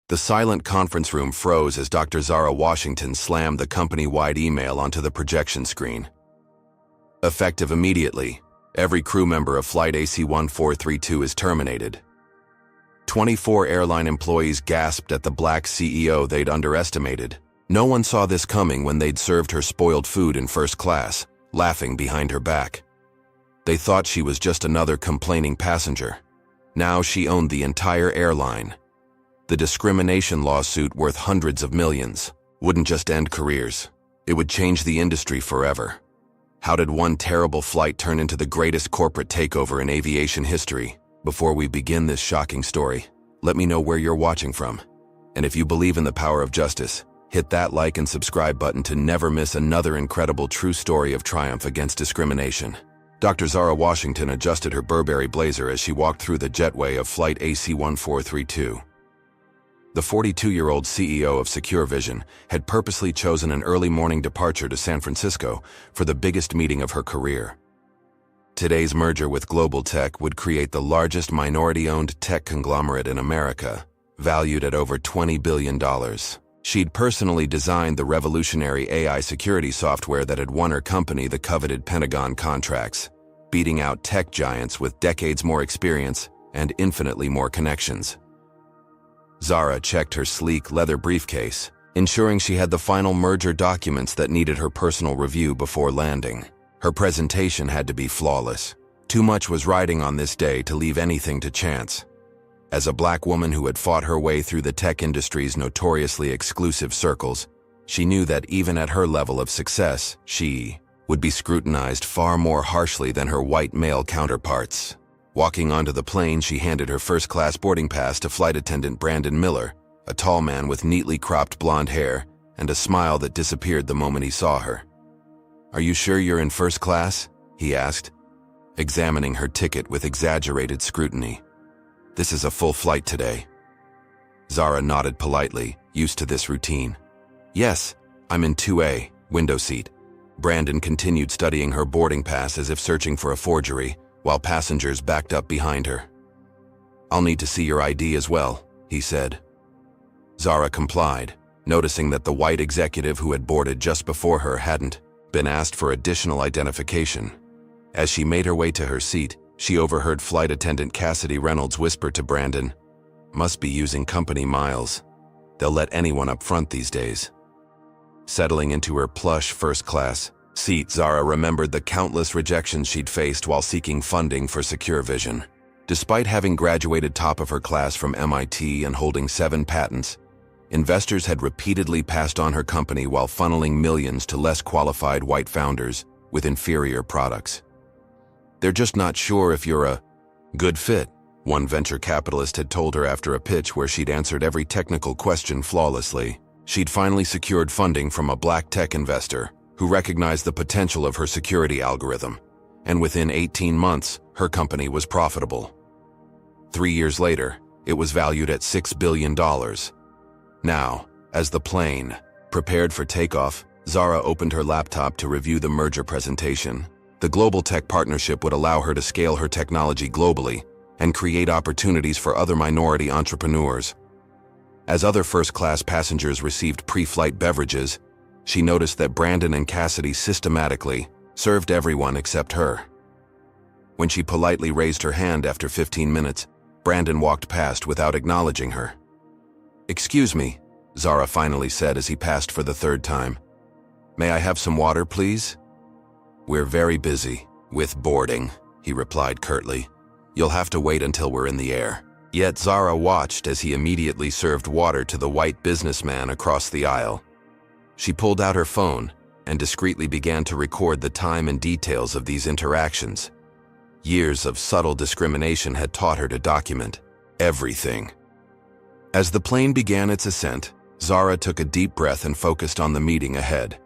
The silent conference room froze as Dr. Zara Washington slammed the company-wide email onto the projection screen. Effective immediately, every crew member of Flight AC-1432 is terminated. 24 airline employees gasped at the black CEO they'd underestimated. No one saw this coming when they'd served her spoiled food in first class, laughing behind her back. They thought she was just another complaining passenger. Now she owned the entire airline. The discrimination lawsuit worth hundreds of millions wouldn't just end careers. It would change the industry forever. How did one terrible flight turn into the greatest corporate takeover in aviation history? Before we begin this shocking story, let me know where you're watching from. And if you believe in the power of justice, hit that like and subscribe button to never miss another incredible true story of triumph against discrimination. Dr. Zara Washington adjusted her Burberry blazer as she walked through the jetway of Flight AC-1432. The 42-year-old CEO of Secure Vision had purposely chosen an early morning departure to San Francisco for the biggest meeting of her career. Today's merger with Global Tech would create the largest minority-owned tech conglomerate in America, valued at over $20 billion. She'd personally designed the revolutionary AI security software that had won her company the coveted Pentagon contracts, beating out tech giants with decades more experience and infinitely more connections. Zara checked her sleek leather briefcase, ensuring she had the final merger documents that needed her personal review before landing. Her presentation had to be flawless. Too much was riding on this day to leave anything to chance. As a black woman who had fought her way through the tech industry's notoriously exclusive circles, she knew that even at her level of success, she would be scrutinized far more harshly than her white male counterparts. Walking onto the plane, she handed her first-class boarding pass to flight attendant Brandon Miller, a tall man with neatly cropped blonde hair and a smile that disappeared the moment he saw her. "Are you sure you're in first class?" he asked, examining her ticket with exaggerated scrutiny. "This is a full flight today." Zara nodded politely, used to this routine. "Yes, I'm in 2A, window seat." Brandon continued studying her boarding pass as if searching for a forgery, while passengers backed up behind her. "I'll need to see your ID as well," he said. Zara complied, noticing that the white executive who had boarded just before her hadn't been asked for additional identification. As she made her way to her seat, she overheard flight attendant Cassidy Reynolds whisper to Brandon, "Must be using company miles. They'll let anyone up front these days." Settling into her plush first-class seat, Zara remembered the countless rejections she'd faced while seeking funding for Secure Vision. Despite having graduated top of her class from MIT and holding 7 patents, investors had repeatedly passed on her company while funneling millions to less qualified white founders with inferior products. "They're just not sure if you're a good fit," one venture capitalist had told her after a pitch where she'd answered every technical question flawlessly. She'd finally secured funding from a black tech investor who recognized the potential of her security algorithm, and within 18 months, her company was profitable. 3 years later, it was valued at $6 billion. Now, as the plane prepared for takeoff, Zara opened her laptop to review the merger presentation. The Global Tech partnership would allow her to scale her technology globally and create opportunities for other minority entrepreneurs. As other first-class passengers received pre-flight beverages, she noticed that Brandon and Cassidy systematically served everyone except her. When she politely raised her hand after 15 minutes, Brandon walked past without acknowledging her. "Excuse me," Zara finally said as he passed for the 3rd time. "May I have some water, please?" "We're very busy with boarding," he replied curtly. "You'll have to wait until we're in the air." Yet Zara watched as he immediately served water to the white businessman across the aisle. She pulled out her phone and discreetly began to record the time and details of these interactions. Years of subtle discrimination had taught her to document everything. As the plane began its ascent, Zara took a deep breath and focused on the meeting ahead.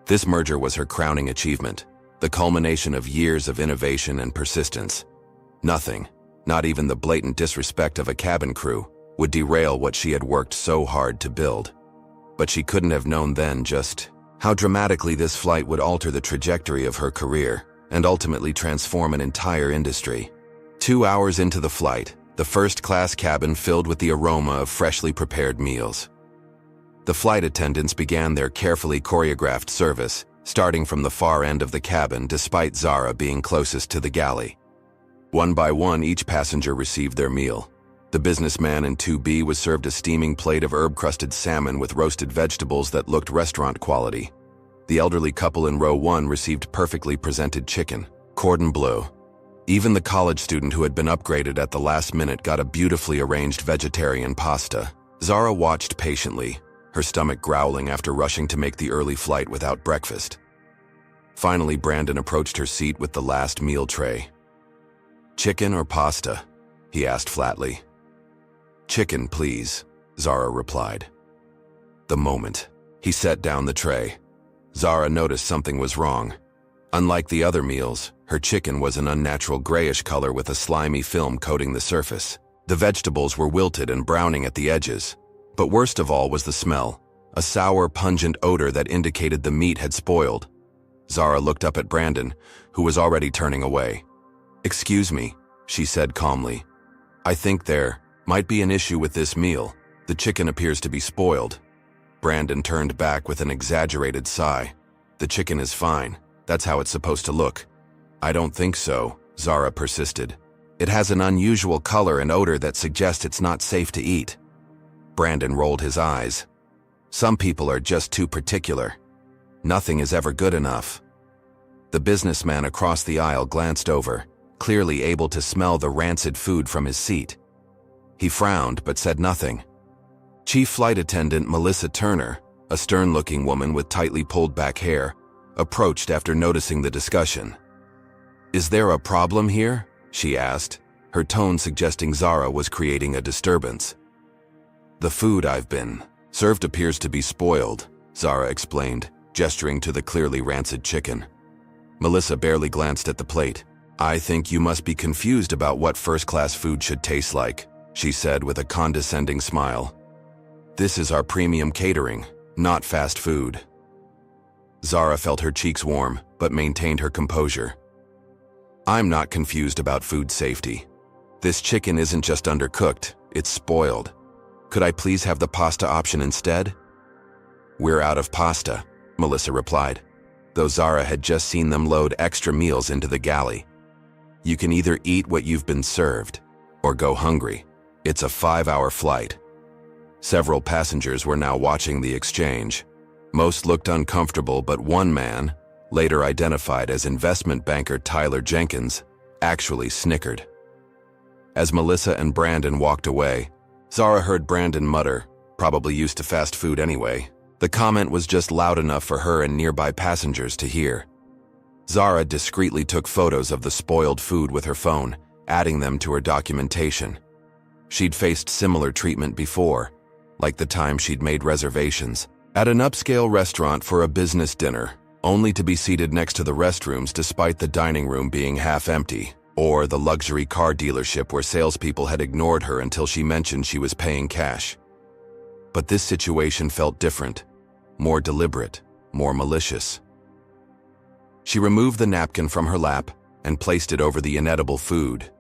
This merger was her crowning achievement, the culmination of years of innovation and persistence. Nothing, not even the blatant disrespect of a cabin crew, would derail what she had worked so hard to build. But she couldn't have known then just how dramatically this flight would alter the trajectory of her career and ultimately transform an entire industry. 2 hours into the flight, the first-class cabin filled with the aroma of freshly prepared meals. The flight attendants began their carefully choreographed service, starting from the far end of the cabin despite Zara being closest to the galley. One by one, each passenger received their meal. The businessman in 2B was served a steaming plate of herb-crusted salmon with roasted vegetables that looked restaurant quality. The elderly couple in row 1 received perfectly presented chicken, cordon bleu. Even the college student who had been upgraded at the last minute got a beautifully arranged vegetarian pasta. Zara watched patiently, her stomach growling after rushing to make the early flight without breakfast. Finally, Brandon approached her seat with the last meal tray. "Chicken or pasta?" he asked flatly. "Chicken, please," Zara replied. The moment he set down the tray, Zara noticed something was wrong. Unlike the other meals, her chicken was an unnatural grayish color with a slimy film coating the surface. The vegetables were wilted and browning at the edges. But worst of all was the smell, a sour, pungent odor that indicated the meat had spoiled. Zara looked up at Brandon, who was already turning away. "Excuse me," she said calmly. "I think there might be an issue with this meal. The chicken appears to be spoiled." Brandon turned back with an exaggerated sigh. "The chicken is fine. That's how it's supposed to look." "I don't think so," Zara persisted. "It has an unusual color and odor that suggests it's not safe to eat." Brandon rolled his eyes. "Some people are just too particular. Nothing is ever good enough." The businessman across the aisle glanced over, clearly able to smell the rancid food from his seat. He frowned but said nothing. Chief Flight Attendant Melissa Turner, a stern-looking woman with tightly pulled-back hair, approached after noticing the discussion. "Is there a problem here?" she asked, her tone suggesting Zara was creating a disturbance. "The food I've been served appears to be spoiled," Zara explained, gesturing to the clearly rancid chicken. Melissa barely glanced at the plate. "I think you must be confused about what first-class food should taste like," she said with a condescending smile. "This is our premium catering, not fast food." Zara felt her cheeks warm, but maintained her composure. "I'm not confused about food safety. This chicken isn't just undercooked, it's spoiled. Could I please have the pasta option instead?" "We're out of pasta," Melissa replied, though Zara had just seen them load extra meals into the galley. "You can either eat what you've been served, or go hungry. It's a 5-hour flight." Several passengers were now watching the exchange. Most looked uncomfortable, but one man, later identified as investment banker Tyler Jenkins, actually snickered. As Melissa and Brandon walked away, Zara heard Brandon mutter, probably used to fast food anyway. The comment was just loud enough for her and nearby passengers to hear. Zara discreetly took photos of the spoiled food with her phone, adding them to her documentation. She'd faced similar treatment before, like the time she'd made reservations at an upscale restaurant for a business dinner, only to be seated next to the restrooms despite the dining room being half empty, or the luxury car dealership where salespeople had ignored her until she mentioned she was paying cash. But this situation felt different, more deliberate, more malicious. She removed the napkin from her lap and placed it over the inedible food,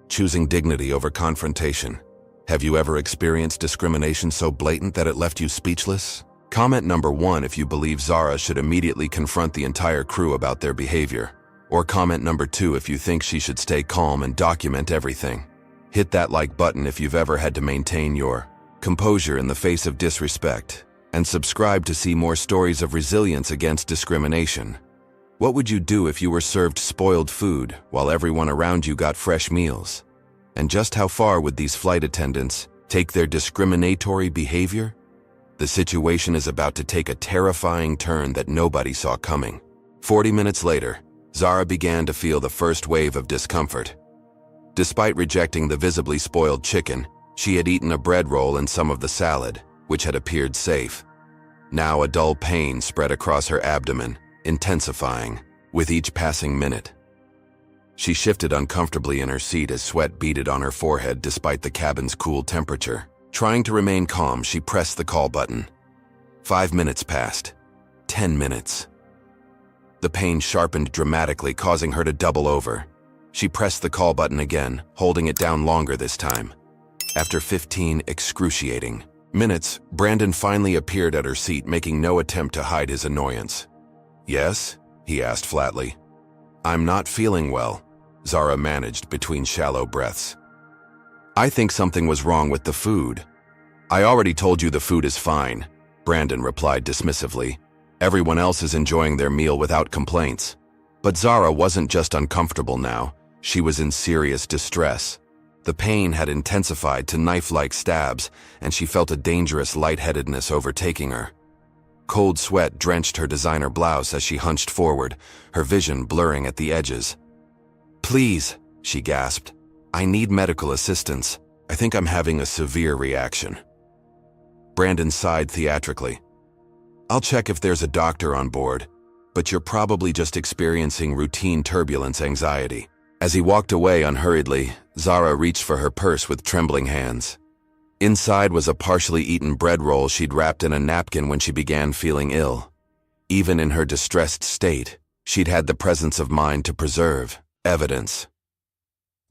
choosing dignity over confrontation. Have you ever experienced discrimination so blatant that it left you speechless? Comment number 1 if you believe Zara should immediately confront the entire crew about their behavior. Or comment number 2 if you think she should stay calm and document everything. Hit that like button if you've ever had to maintain your composure in the face of disrespect. And subscribe to see more stories of resilience against discrimination. What would you do if you were served spoiled food while everyone around you got fresh meals? And just how far would these flight attendants take their discriminatory behavior? The situation is about to take a terrifying turn that nobody saw coming. 40 minutes later, Zara began to feel the first wave of discomfort. Despite rejecting the visibly spoiled chicken, she had eaten a bread roll and some of the salad, which had appeared safe. Now a dull pain spread across her abdomen, intensifying with each passing minute. She shifted uncomfortably in her seat as sweat beaded on her forehead despite the cabin's cool temperature. Trying to remain calm, she pressed the call button. 5 minutes passed. 10 minutes. The pain sharpened dramatically, causing her to double over. She pressed the call button again, holding it down longer this time. After 15 excruciating minutes, Brandon finally appeared at her seat, making no attempt to hide his annoyance. "Yes?" he asked flatly. "I'm not feeling well," Zara managed between shallow breaths. "I think something was wrong with the food." "I already told you the food is fine," Brandon replied dismissively. "Everyone else is enjoying their meal without complaints." But Zara wasn't just uncomfortable now, she was in serious distress. The pain had intensified to knife-like stabs, and she felt a dangerous lightheadedness overtaking her. Cold sweat drenched her designer blouse as she hunched forward, her vision blurring at the edges. "Please," she gasped. "I need medical assistance. I think I'm having a severe reaction." Brandon sighed theatrically. "I'll check if there's a doctor on board, but you're probably just experiencing routine turbulence anxiety." As he walked away unhurriedly, Zara reached for her purse with trembling hands. Inside was a partially eaten bread roll she'd wrapped in a napkin when she began feeling ill. Even in her distressed state, she'd had the presence of mind to preserve evidence.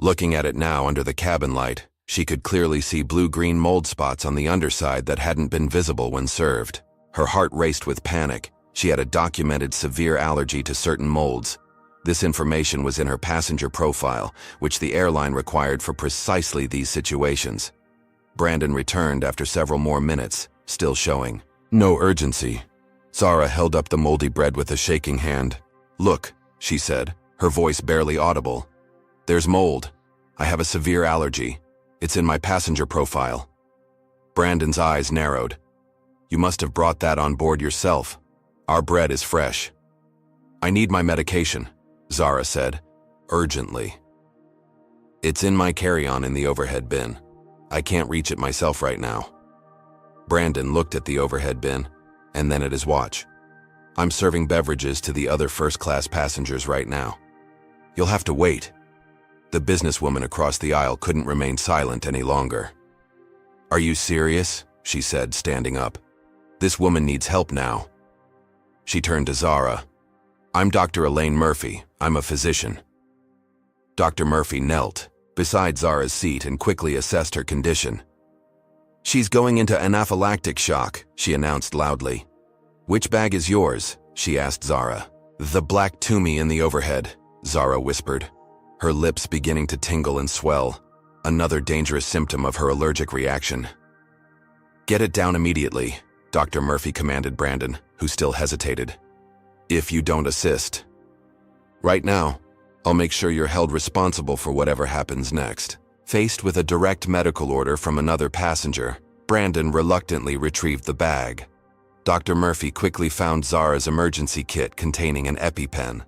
Looking at it now under the cabin light, she could clearly see blue-green mold spots on the underside that hadn't been visible when served. Her heart raced with panic. She had a documented severe allergy to certain molds. This information was in her passenger profile, which the airline required for precisely these situations. Brandon returned after several more minutes, still showing no urgency. Zara held up the moldy bread with a shaking hand. "Look," she said, her voice barely audible. "There's mold. I have a severe allergy. It's in my passenger profile." Brandon's eyes narrowed. "You must have brought that on board yourself. Our bread is fresh." "I need my medication," Zara said, urgently. "It's in my carry-on in the overhead bin. I can't reach it myself right now." Brandon looked at the overhead bin, and then at his watch. "I'm serving beverages to the other first-class passengers right now. You'll have to wait." The businesswoman across the aisle couldn't remain silent any longer. "Are you serious?" she said, standing up. "This woman needs help now." She turned to Zara. "I'm Dr. Elaine Murphy. I'm a physician." Dr. Murphy knelt beside Zara's seat and quickly assessed her condition. "She's going into anaphylactic shock," she announced loudly. "Which bag is yours?" she asked Zara. "The black Tumi in the overhead," Zara whispered, her lips beginning to tingle and swell, another dangerous symptom of her allergic reaction. "Get it down immediately," Dr. Murphy commanded Brandon, who still hesitated. "If you don't assist right now, I'll make sure you're held responsible for whatever happens next." Faced with a direct medical order from another passenger, Brandon reluctantly retrieved the bag. Dr. Murphy quickly found Zara's emergency kit containing an EpiPen.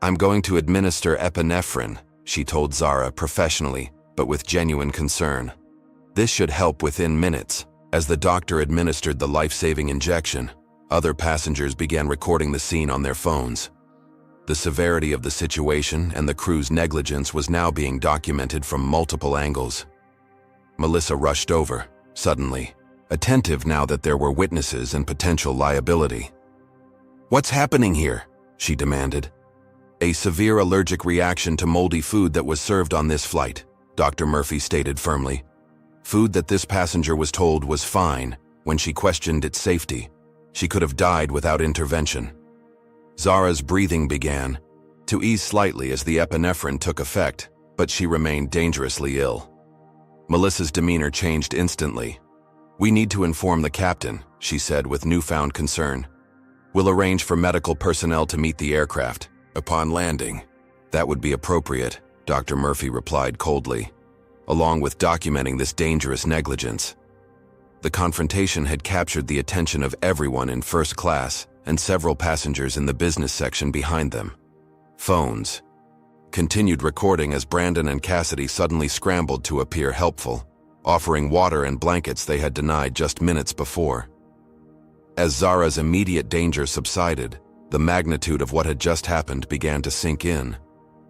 "I'm going to administer epinephrine," she told Zara professionally, but with genuine concern. "This should help within minutes." As the doctor administered the life-saving injection, other passengers began recording the scene on their phones. The severity of the situation and the crew's negligence was now being documented from multiple angles. Melissa rushed over, suddenly, attentive now that there were witnesses and potential liability. "What's happening here?" she demanded. "A severe allergic reaction to moldy food that was served on this flight," Dr. Murphy stated firmly. "Food that this passenger was told was fine when she questioned its safety. She could have died without intervention." Zara's breathing began to ease slightly as the epinephrine took effect, but she remained dangerously ill. Melissa's demeanor changed instantly. "We need to inform the captain," she said with newfound concern. "We'll arrange for medical personnel to meet the aircraft upon landing." "That would be appropriate," Dr. Murphy replied coldly, along with documenting this dangerous negligence. The confrontation had captured the attention of everyone in first class and several passengers in the business section behind them. Phones continued recording as Brandon and Cassidy suddenly scrambled to appear helpful, offering water and blankets they had denied just minutes before. As Zara's immediate danger subsided, the magnitude of what had just happened began to sink in.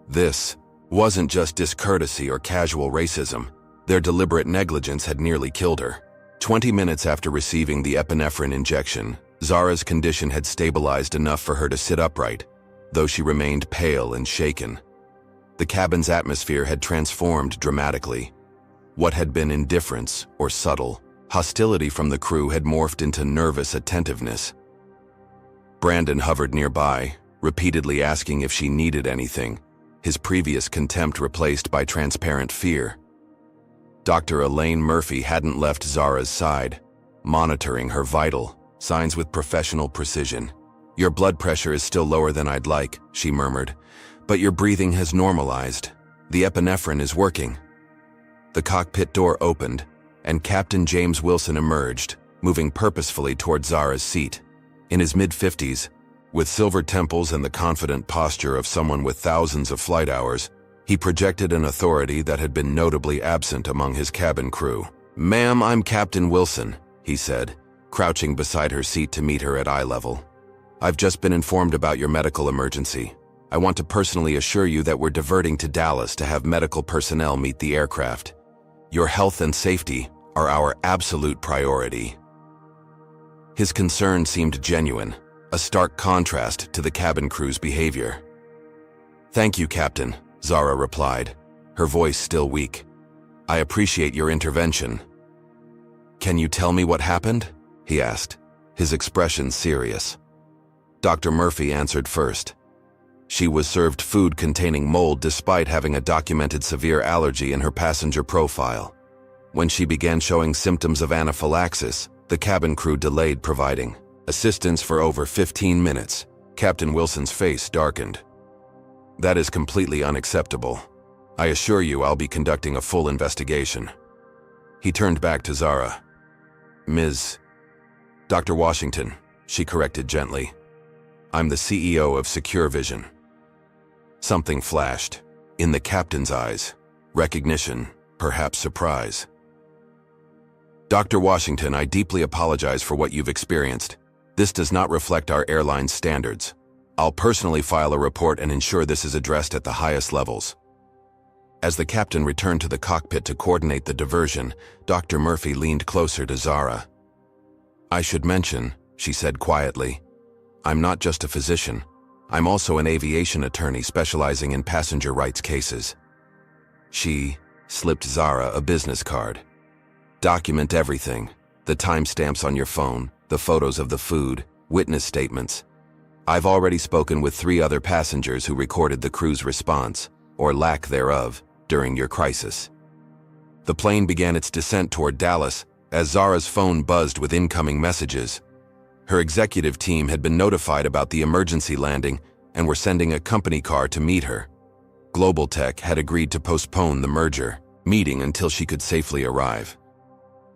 This wasn't just discourtesy or casual racism. Their deliberate negligence had nearly killed her. 20 minutes after receiving the epinephrine injection, Zara's condition had stabilized enough for her to sit upright, though she remained pale and shaken. The cabin's atmosphere had transformed dramatically. What had been indifference or subtle hostility from the crew had morphed into nervous attentiveness. Brandon hovered nearby, repeatedly asking if she needed anything, his previous contempt replaced by transparent fear. Dr. Elaine Murphy hadn't left Zara's side, monitoring her vital signs with professional precision. "Your blood pressure is still lower than I'd like," she murmured, "but your breathing has normalized. The epinephrine is working." The cockpit door opened, and Captain James Wilson emerged, moving purposefully toward Zara's seat. In his mid-50s, with silver temples and the confident posture of someone with thousands of flight hours, he projected an authority that had been notably absent among his cabin crew. "Ma'am, I'm Captain Wilson," he said, crouching beside her seat to meet her at eye level. "I've just been informed about your medical emergency. I want to personally assure you that we're diverting to Dallas to have medical personnel meet the aircraft. Your health and safety are our absolute priority." His concern seemed genuine, a stark contrast to the cabin crew's behavior. "Thank you, Captain," Zara replied, her voice still weak. "I appreciate your intervention." "Can you tell me what happened?" he asked, his expression serious. Dr. Murphy answered first. She was served food containing mold despite having a documented severe allergy in her passenger profile. When she began showing symptoms of anaphylaxis, the cabin crew delayed providing assistance for over 15 minutes. Captain Wilson's face darkened. "That is completely unacceptable. I assure you I'll be conducting a full investigation." He turned back to Zara. "Ms. Dr. Washington," she corrected gently. "I'm the CEO of Secure Vision." Something flashed in the captain's eyes. Recognition, perhaps surprise. "Dr. Washington, I deeply apologize for what you've experienced. This does not reflect our airline's standards. I'll personally file a report and ensure this is addressed at the highest levels." As the captain returned to the cockpit to coordinate the diversion, Dr. Murphy leaned closer to Zara. "I should mention," she said quietly, "I'm not just a physician. I'm also an aviation attorney specializing in passenger rights cases." She slipped Zara a business card. "Document everything, the timestamps on your phone, the photos of the food, witness statements. I've already spoken with 3 other passengers who recorded the crew's response, or lack thereof, during your crisis." The plane began its descent toward Dallas as Zara's phone buzzed with incoming messages. Her executive team had been notified about the emergency landing and were sending a company car to meet her. Global Tech had agreed to postpone the merger meeting until she could safely arrive.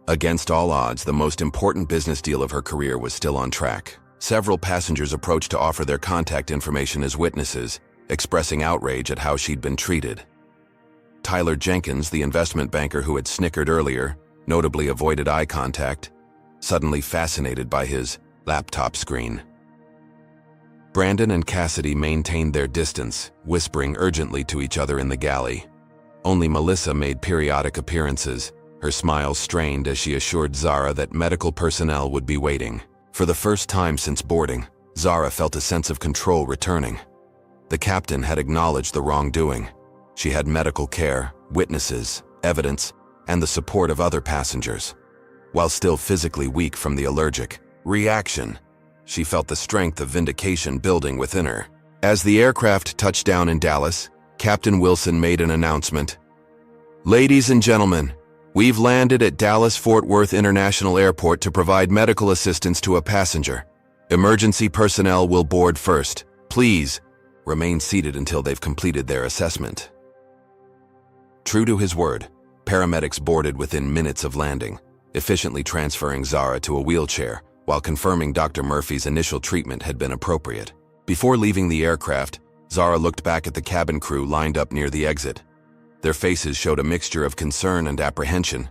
Against all odds, the most important business deal of her career was still on track. Several passengers approached to offer their contact information as witnesses, expressing outrage at how she'd been treated. Tyler Jenkins, the investment banker who had snickered earlier, notably avoided eye contact, suddenly fascinated by his laptop screen. Brandon and Cassidy maintained their distance, whispering urgently to each other in the galley. Only Melissa made periodic appearances, her smile strained as she assured Zara that medical personnel would be waiting. For the first time since boarding, Zara felt a sense of control returning. The captain had acknowledged the wrongdoing. She had medical care, witnesses, evidence, and the support of other passengers. While still physically weak from the allergic reaction, she felt the strength of vindication building within her. As the aircraft touched down in Dallas, Captain Wilson made an announcement. "Ladies and gentlemen, we've landed at Dallas-Fort Worth International Airport to provide medical assistance to a passenger. Emergency personnel will board first. Please remain seated until they've completed their assessment." True to his word, paramedics boarded within minutes of landing, efficiently transferring Zara to a wheelchair while confirming Dr. Murphy's initial treatment had been appropriate. Before leaving the aircraft, Zara looked back at the cabin crew lined up near the exit. Their faces showed a mixture of concern and apprehension.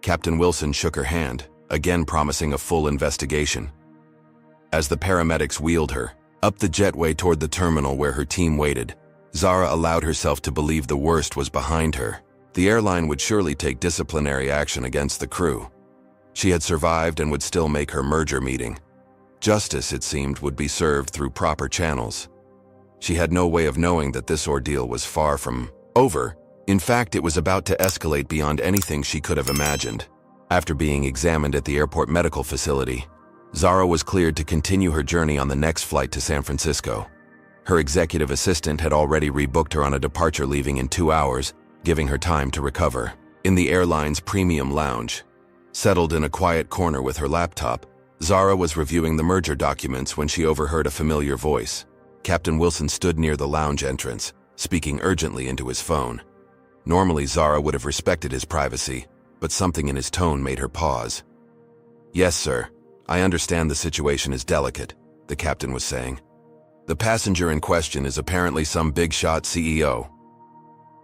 Captain Wilson shook her hand, again promising a full investigation. As the paramedics wheeled her up the jetway toward the terminal where her team waited, Zara allowed herself to believe the worst was behind her. The airline would surely take disciplinary action against the crew. She had survived and would still make her merger meeting. Justice, it seemed, would be served through proper channels. She had no way of knowing that this ordeal was far from over. In fact, it was about to escalate beyond anything she could have imagined. After being examined at the airport medical facility, Zara was cleared to continue her journey on the next flight to San Francisco. Her executive assistant had already rebooked her on a departure leaving in 2 hours, giving her time to recover. In the airline's premium lounge, settled in a quiet corner with her laptop, Zara was reviewing the merger documents when she overheard a familiar voice. Captain Wilson stood near the lounge entrance, speaking urgently into his phone. Normally, Zara would have respected his privacy, but something in his tone made her pause. "Yes, sir. I understand the situation is delicate," the captain was saying. "The passenger in question is apparently some big-shot CEO."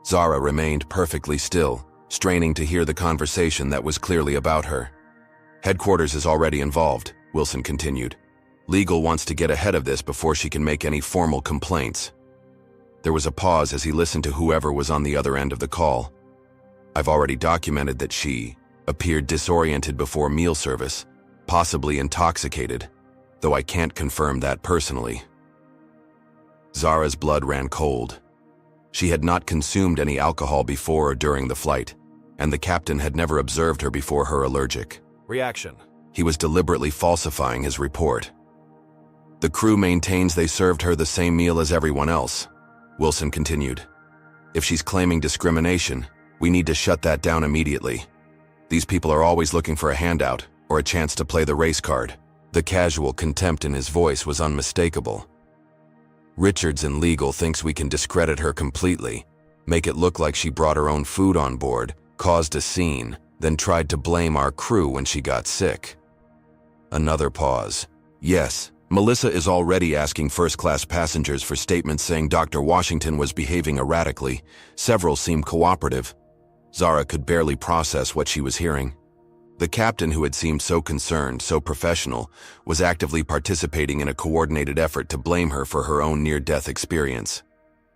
Zara remained perfectly still, straining to hear the conversation that was clearly about her. "Headquarters is already involved," Wilson continued. "Legal wants to get ahead of this before she can make any formal complaints." There was a pause as he listened to whoever was on the other end of the call. "I've already documented that she appeared disoriented before meal service, possibly intoxicated, though I can't confirm that personally." Zara's blood ran cold. She had not consumed any alcohol before or during the flight, and the captain had never observed her before her allergic reaction. He was deliberately falsifying his report. "The crew maintains they served her the same meal as everyone else," Wilson continued. "If she's claiming discrimination, we need to shut that down immediately. These people are always looking for a handout or a chance to play the race card." The casual contempt in his voice was unmistakable. "Richards in legal thinks we can discredit her completely, make it look like she brought her own food on board, caused a scene, then tried to blame our crew when she got sick." Another pause. "Yes, Melissa is already asking first-class passengers for statements saying Dr. Washington was behaving erratically. Several seemed cooperative." Zara could barely process what she was hearing. The captain, who had seemed so concerned, so professional, was actively participating in a coordinated effort to blame her for her own near-death experience.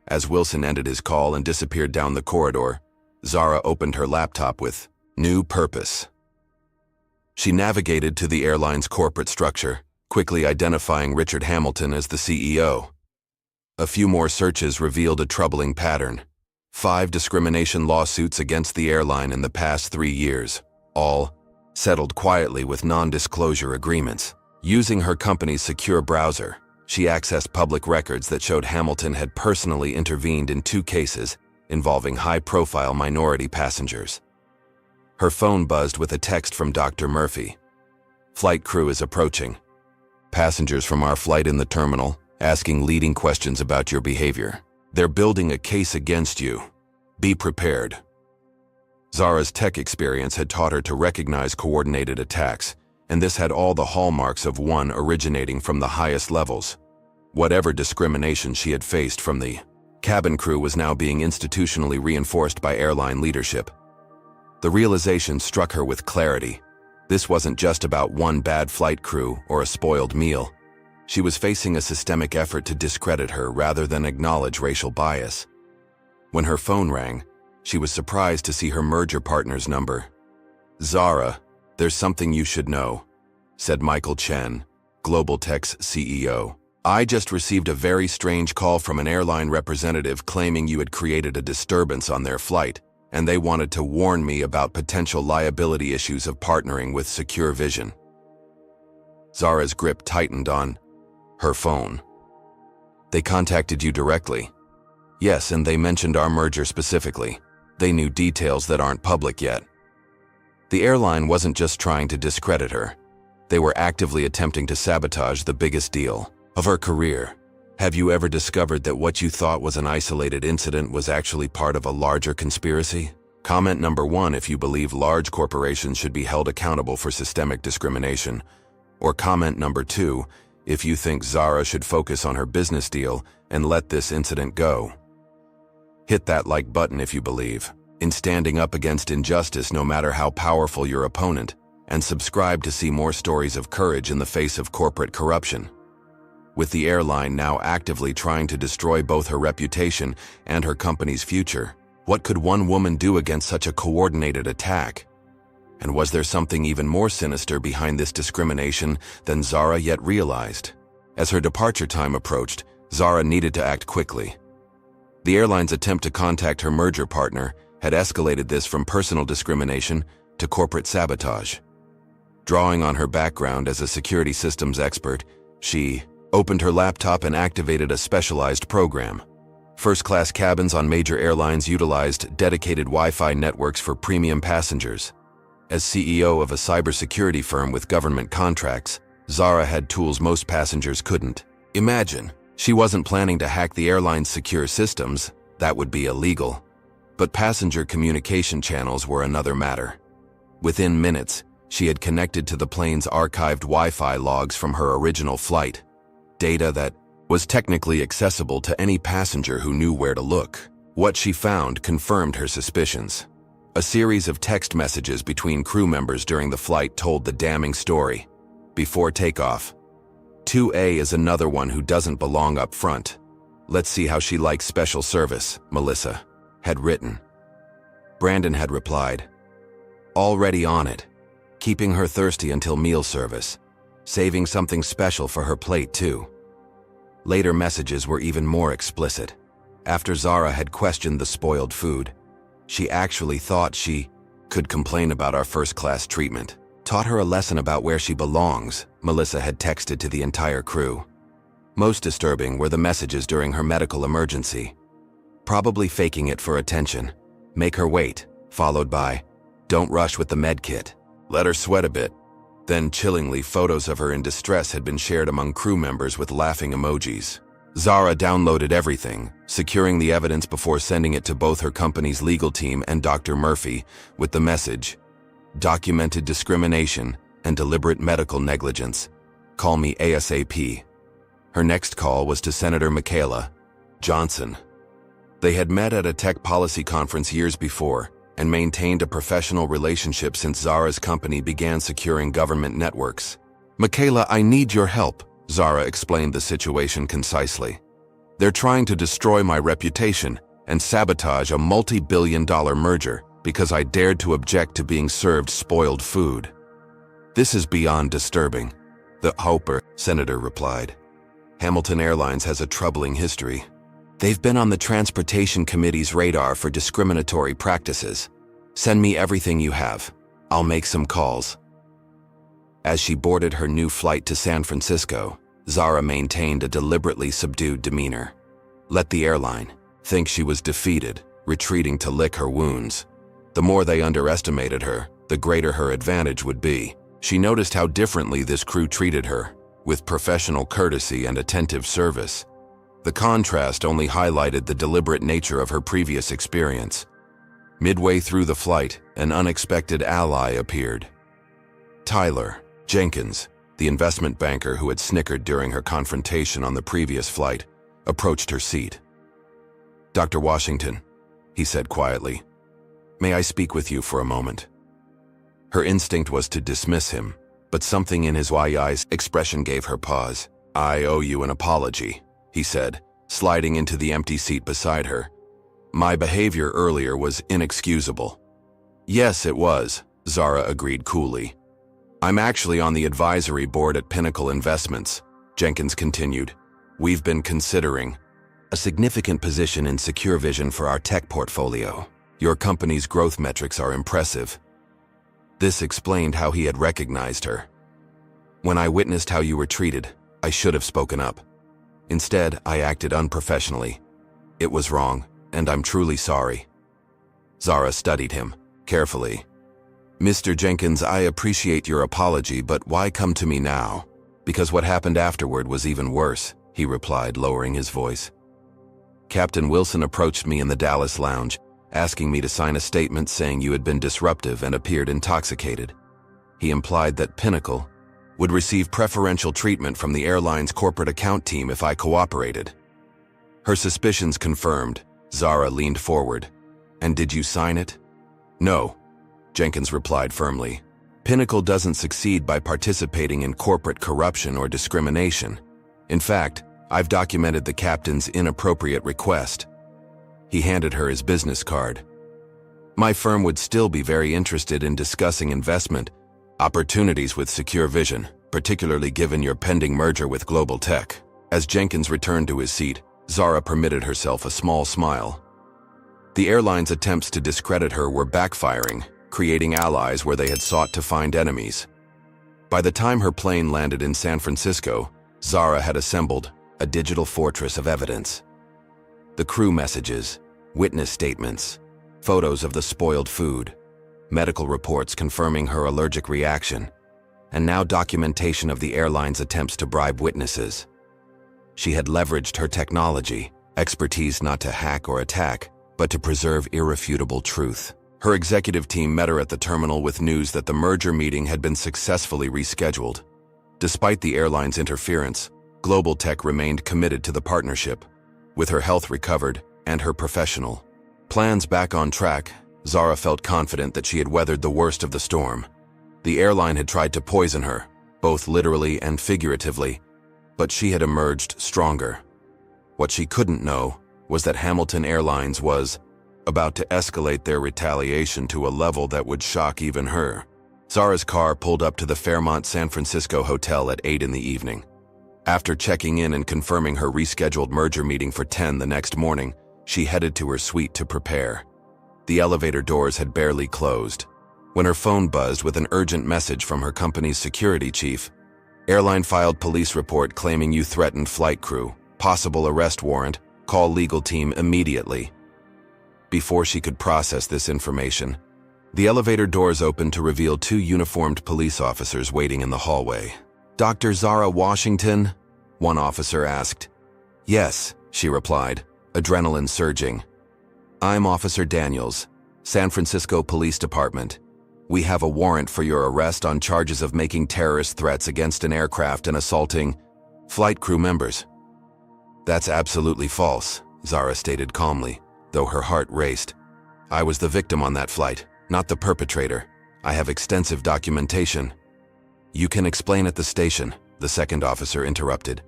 As Wilson ended his call and disappeared down the corridor, Zara opened her laptop with new purpose. She navigated to the airline's corporate structure, quickly identifying Richard Hamilton as the CEO. A few more searches revealed a troubling pattern. 5 discrimination lawsuits against the airline in the past 3 years, all settled quietly with non-disclosure agreements. Using her company's secure browser, she accessed public records that showed Hamilton had personally intervened in 2 cases involving high-profile minority passengers. Her phone buzzed with a text from Dr. Murphy. "Flight crew is approaching. Passengers from our flight in the terminal, asking leading questions about your behavior. They're building a case against you. Be prepared." Zara's tech experience had taught her to recognize coordinated attacks, and this had all the hallmarks of one originating from the highest levels. Whatever discrimination she had faced from the cabin crew was now being institutionally reinforced by airline leadership. The realization struck her with clarity. This wasn't just about one bad flight crew or a spoiled meal. She was facing a systemic effort to discredit her rather than acknowledge racial bias. When her phone rang, she was surprised to see her merger partner's number. "Zara, there's something you should know," said Michael Chen, Global Tech's CEO. "I just received a very strange call from an airline representative claiming you had created a disturbance on their flight, and they wanted to warn me about potential liability issues of partnering with Secure Vision." Zara's grip tightened on her phone. "They contacted you directly?" "Yes, and they mentioned our merger specifically. They knew details that aren't public yet." The airline wasn't just trying to discredit her. They were actively attempting to sabotage the biggest deal of her career. Have you ever discovered that what you thought was an isolated incident was actually part of a larger conspiracy? Comment number 1 if you believe large corporations should be held accountable for systemic discrimination. Or comment number 2 if you think Zara should focus on her business deal and let this incident go. Hit that like button if you believe in standing up against injustice no matter how powerful your opponent, and subscribe to see more stories of courage in the face of corporate corruption. With the airline now actively trying to destroy both her reputation and her company's future, what could one woman do against such a coordinated attack? And was there something even more sinister behind this discrimination than Zara yet realized? As her departure time approached, Zara needed to act quickly. The airline's attempt to contact her merger partner had escalated this from personal discrimination to corporate sabotage. Drawing on her background as a security systems expert, she opened her laptop and activated a specialized program. First-class cabins on major airlines utilized dedicated Wi-Fi networks for premium passengers. As CEO of a cybersecurity firm with government contracts, Zara had tools most passengers couldn't. Imagine, she wasn't planning to hack the airline's secure systems, that would be illegal. But passenger communication channels were another matter. Within minutes, she had connected to the plane's archived Wi-Fi logs from her original flight, data that was technically accessible to any passenger who knew where to look. What she found confirmed her suspicions. A series of text messages between crew members during the flight told the damning story. Before takeoff, 2A is another one who doesn't belong up front. Let's see how she likes special service, Melissa had written. Brandon had replied, already on it, keeping her thirsty until meal service, saving something special for her plate too. Later messages were even more explicit. After Zara had questioned the spoiled food, she actually thought she could complain about our first-class treatment. Taught her a lesson about where she belongs, Melissa had texted to the entire crew. Most disturbing were the messages during her medical emergency. Probably faking it for attention. Make her wait, followed by, don't rush with the med kit. Let her sweat a bit. Then, chillingly, photos of her in distress had been shared among crew members with laughing emojis. Zara downloaded everything, securing the evidence before sending it to both her company's legal team and Dr. Murphy, with the message, documented discrimination and deliberate medical negligence. Call me ASAP. Her next call was to Senator Michaela Johnson. They had met at a tech policy conference years before, and maintained a professional relationship since Zara's company began securing government networks. Michaela, I need your help, Zara explained the situation concisely. They're trying to destroy my reputation and sabotage a multi-billion-dollar merger because I dared to object to being served spoiled food. This is beyond disturbing, the Hopper senator replied. Hamilton Airlines has a troubling history. They've been on the Transportation Committee's radar for discriminatory practices. Send me everything you have. I'll make some calls. As she boarded her new flight to San Francisco, Zara maintained a deliberately subdued demeanor. Let the airline think she was defeated, retreating to lick her wounds. The more they underestimated her, the greater her advantage would be. She noticed how differently this crew treated her, with professional courtesy and attentive service. The contrast only highlighted the deliberate nature of her previous experience. Midway through the flight, an unexpected ally appeared. Tyler Jenkins, the investment banker who had snickered during her confrontation on the previous flight, approached her seat. Dr. Washington, he said quietly, may I speak with you for a moment? Her instinct was to dismiss him, but something in his wide eyes expression gave her pause. I owe you an apology, he said, sliding into the empty seat beside her. My behavior earlier was inexcusable. Yes, it was, Zara agreed coolly. I'm actually on the advisory board at Pinnacle Investments, Jenkins continued. We've been considering a significant position in Secure Vision for our tech portfolio. Your company's growth metrics are impressive. This explained how he had recognized her. When I witnessed how you were treated, I should have spoken up. Instead, I acted unprofessionally. It was wrong, and I'm truly sorry. Zara studied him carefully. Mr. Jenkins, I appreciate your apology, but why come to me now? Because what happened afterward was even worse, he replied, lowering his voice. Captain Wilson approached me in the Dallas lounge, asking me to sign a statement saying you had been disruptive and appeared intoxicated. He implied that Pinnacle would receive preferential treatment from the airline's corporate account team if I cooperated. Her suspicions confirmed, Zara leaned forward. And did you sign it? No, Jenkins replied firmly. Pinnacle doesn't succeed by participating in corporate corruption or discrimination. In fact, I've documented the captain's inappropriate request. He handed her his business card. My firm would still be very interested in discussing investment opportunities with Secure Vision, particularly given your pending merger with Global Tech. As Jenkins returned to his seat, Zara permitted herself a small smile. The airline's attempts to discredit her were backfiring, creating allies where they had sought to find enemies. By the time her plane landed in San Francisco, Zara had assembled a digital fortress of evidence. The crew messages, witness statements, photos of the spoiled food, medical reports confirming her allergic reaction, and now documentation of the airline's attempts to bribe witnesses. She had leveraged her technology, expertise not to hack or attack, but to preserve irrefutable truth. Her executive team met her at the terminal with news that the merger meeting had been successfully rescheduled. Despite the airline's interference, Global Tech remained committed to the partnership. With her health recovered and her professional plans back on track, Zara felt confident that she had weathered the worst of the storm. The airline had tried to poison her, both literally and figuratively, but she had emerged stronger. What she couldn't know was that Hamilton Airlines was about to escalate their retaliation to a level that would shock even her. Zara's car pulled up to the Fairmont San Francisco Hotel at 8 in the evening. After checking in and confirming her rescheduled merger meeting for 10 the next morning, she headed to her suite to prepare. The elevator doors had barely closed when her phone buzzed with an urgent message from her company's security chief. Airline filed police report claiming you threatened flight crew. Possible arrest warrant. Call legal team immediately. Before she could process this information, the elevator doors opened to reveal 2 uniformed police officers waiting in the hallway. "Dr. Zara Washington?" one officer asked. "Yes," she replied, adrenaline surging. "I'm Officer Daniels, San Francisco Police Department. We have a warrant for your arrest on charges of making terrorist threats against an aircraft and assaulting flight crew members." "That's absolutely false," Zara stated calmly, though her heart raced. "I was the victim on that flight, not the perpetrator. I have extensive documentation." "You can explain at the station," the second officer interrupted.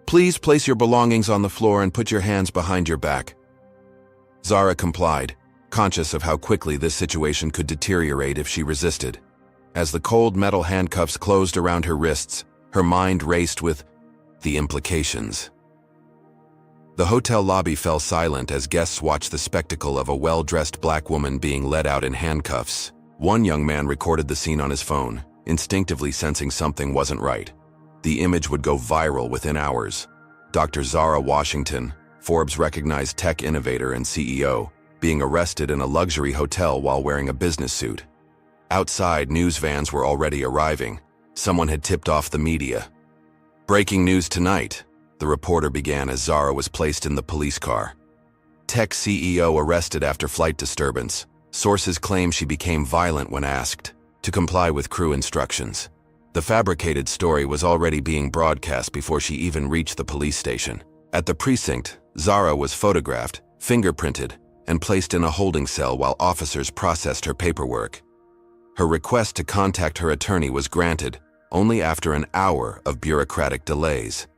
"Please place your belongings on the floor and put your hands behind your back." Zara complied, conscious of how quickly this situation could deteriorate if she resisted. As the cold metal handcuffs closed around her wrists, her mind raced with the implications. The hotel lobby fell silent as guests watched the spectacle of a well-dressed black woman being led out in handcuffs. One young man recorded the scene on his phone, instinctively sensing something wasn't right. The image would go viral within hours. Dr. Zara Washington, Forbes recognized tech innovator and CEO, being arrested in a luxury hotel while wearing a business suit. Outside, news vans were already arriving. Someone had tipped off the media. "Breaking news tonight," the reporter began as Zara was placed in the police car. "Tech CEO arrested after flight disturbance. Sources claim she became violent when asked to comply with crew instructions." The fabricated story was already being broadcast before she even reached the police station. At the precinct, Zara was photographed, fingerprinted, and placed in a holding cell while officers processed her paperwork. Her request to contact her attorney was granted only after an hour of bureaucratic delays.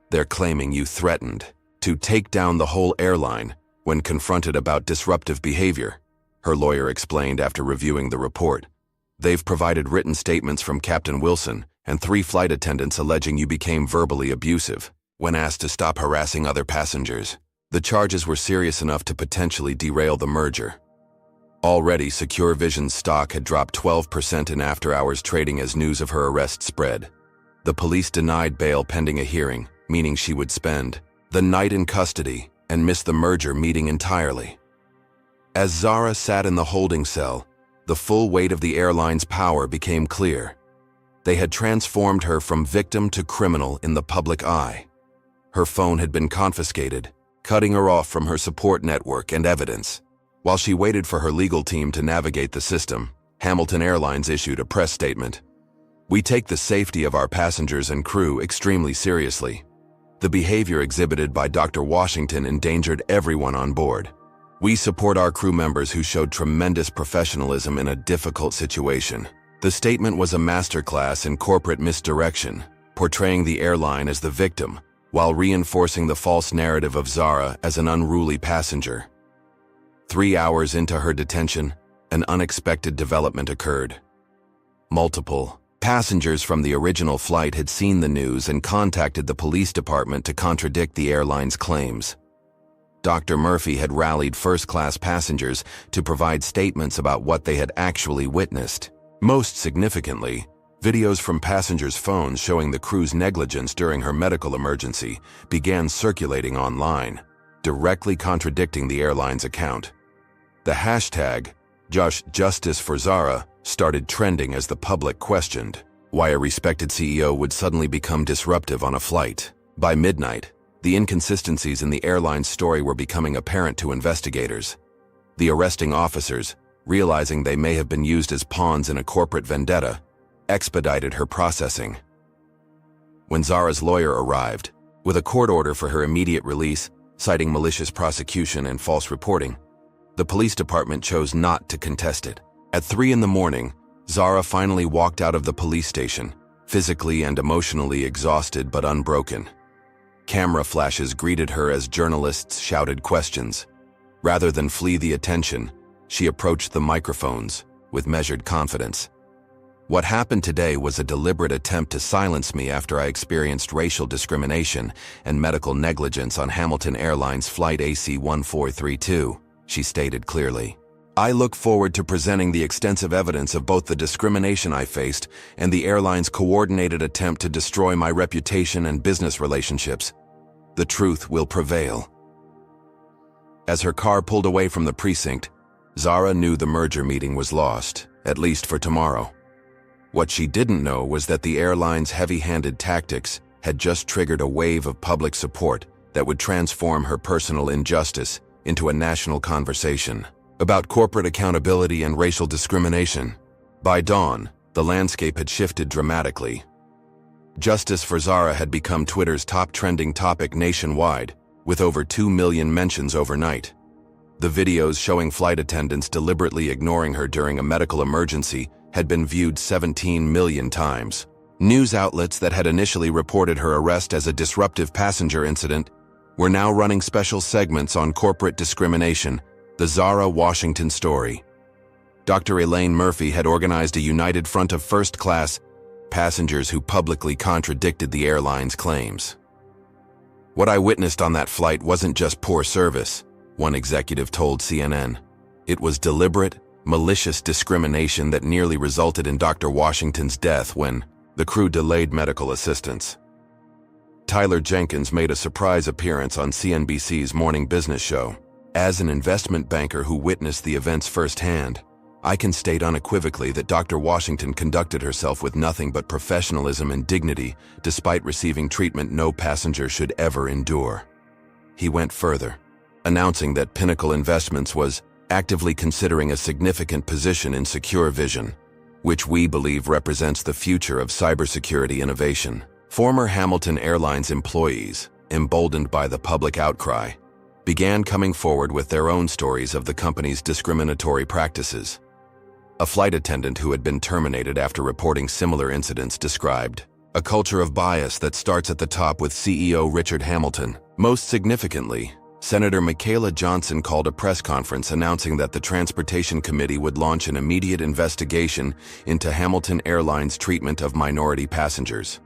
"They're claiming you threatened to take down the whole airline when confronted about disruptive behavior," her lawyer explained after reviewing the report. "They've provided written statements from Captain Wilson and 3 flight attendants alleging you became verbally abusive when asked to stop harassing other passengers. The charges were serious enough to potentially derail the merger." Already, Secure Vision's stock had dropped 12% in after-hours trading as news of her arrest spread. The police denied bail pending a hearing, meaning she would spend the night in custody and miss the merger meeting entirely. As Zara sat in the holding cell, the full weight of the airline's power became clear. They had transformed her from victim to criminal in the public eye. Her phone had been confiscated, cutting her off from her support network and evidence. While she waited for her legal team to navigate the system, Hamilton Airlines issued a press statement. "We take the safety of our passengers and crew extremely seriously. The behavior exhibited by Dr. Washington endangered everyone on board. We support our crew members who showed tremendous professionalism in a difficult situation." The statement was a masterclass in corporate misdirection, portraying the airline as the victim, while reinforcing the false narrative of Zara as an unruly passenger. 3 hours into her detention, an unexpected development occurred. Multiple Passengers from the original flight had seen the news and contacted the police department to contradict the airline's claims. Dr. Murphy had rallied first-class passengers to provide statements about what they had actually witnessed. Most significantly, videos from passengers' phones showing the crew's negligence during her medical emergency began circulating online, directly contradicting the airline's account. The hashtag, Justice for Zara, started trending as the public questioned why a respected CEO would suddenly become disruptive on a flight. By midnight, the inconsistencies in the airline's story were becoming apparent to investigators. The arresting officers, realizing they may have been used as pawns in a corporate vendetta, expedited her processing. When Zara's lawyer arrived, with a court order for her immediate release, citing malicious prosecution and false reporting, the police department chose not to contest it. At 3 a.m, Zara finally walked out of the police station, physically and emotionally exhausted but unbroken. Camera flashes greeted her as journalists shouted questions. Rather than flee the attention, she approached the microphones with measured confidence. What happened today was a deliberate attempt to silence me after I experienced racial discrimination and medical negligence on Hamilton Airlines Flight AC-1432, she stated clearly. I look forward to presenting the extensive evidence of both the discrimination I faced and the airline's coordinated attempt to destroy my reputation and business relationships. The truth will prevail. As her car pulled away from the precinct, Zara knew the merger meeting was lost, at least for tomorrow. What she didn't know was that the airline's heavy-handed tactics had just triggered a wave of public support that would transform her personal injustice into a national conversation about corporate accountability and racial discrimination. By dawn, the landscape had shifted dramatically. Justice for Zara had become Twitter's top trending topic nationwide, with over 2 million mentions overnight. The videos showing flight attendants deliberately ignoring her during a medical emergency had been viewed 17 million times. News outlets that had initially reported her arrest as a disruptive passenger incident were now running special segments on corporate discrimination, the Zara Washington story. Dr. Elaine Murphy had organized a united front of first-class passengers who publicly contradicted the airline's claims. What I witnessed on that flight wasn't just poor service, one executive told CNN. It was deliberate, malicious discrimination that nearly resulted in Dr. Washington's death when the crew delayed medical assistance. Tyler Jenkins made a surprise appearance on CNBC's Morning Business Show. As an investment banker who witnessed the events firsthand, I can state unequivocally that Dr. Washington conducted herself with nothing but professionalism and dignity, despite receiving treatment no passenger should ever endure. He went further, announcing that Pinnacle Investments was actively considering a significant position in Secure Vision, which we believe represents the future of cybersecurity innovation. Former Hamilton Airlines employees, emboldened by the public outcry, began coming forward with their own stories of the company's discriminatory practices. A flight attendant who had been terminated after reporting similar incidents described a culture of bias that starts at the top with CEO Richard Hamilton. Most significantly, Senator Michaela Johnson called a press conference announcing that the Transportation Committee would launch an immediate investigation into Hamilton Airlines' treatment of minority passengers.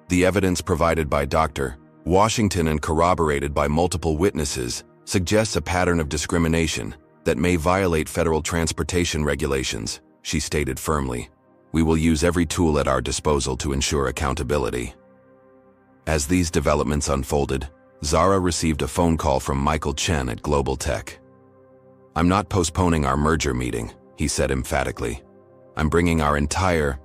The evidence provided by Dr. Washington and corroborated by multiple witnesses suggests a pattern of discrimination that may violate federal transportation regulations, she stated firmly. We will use every tool at our disposal to ensure accountability. As these developments unfolded, Zara received a phone call from Michael Chen at Global Tech. I'm not postponing our merger meeting, he said emphatically. I'm bringing our entire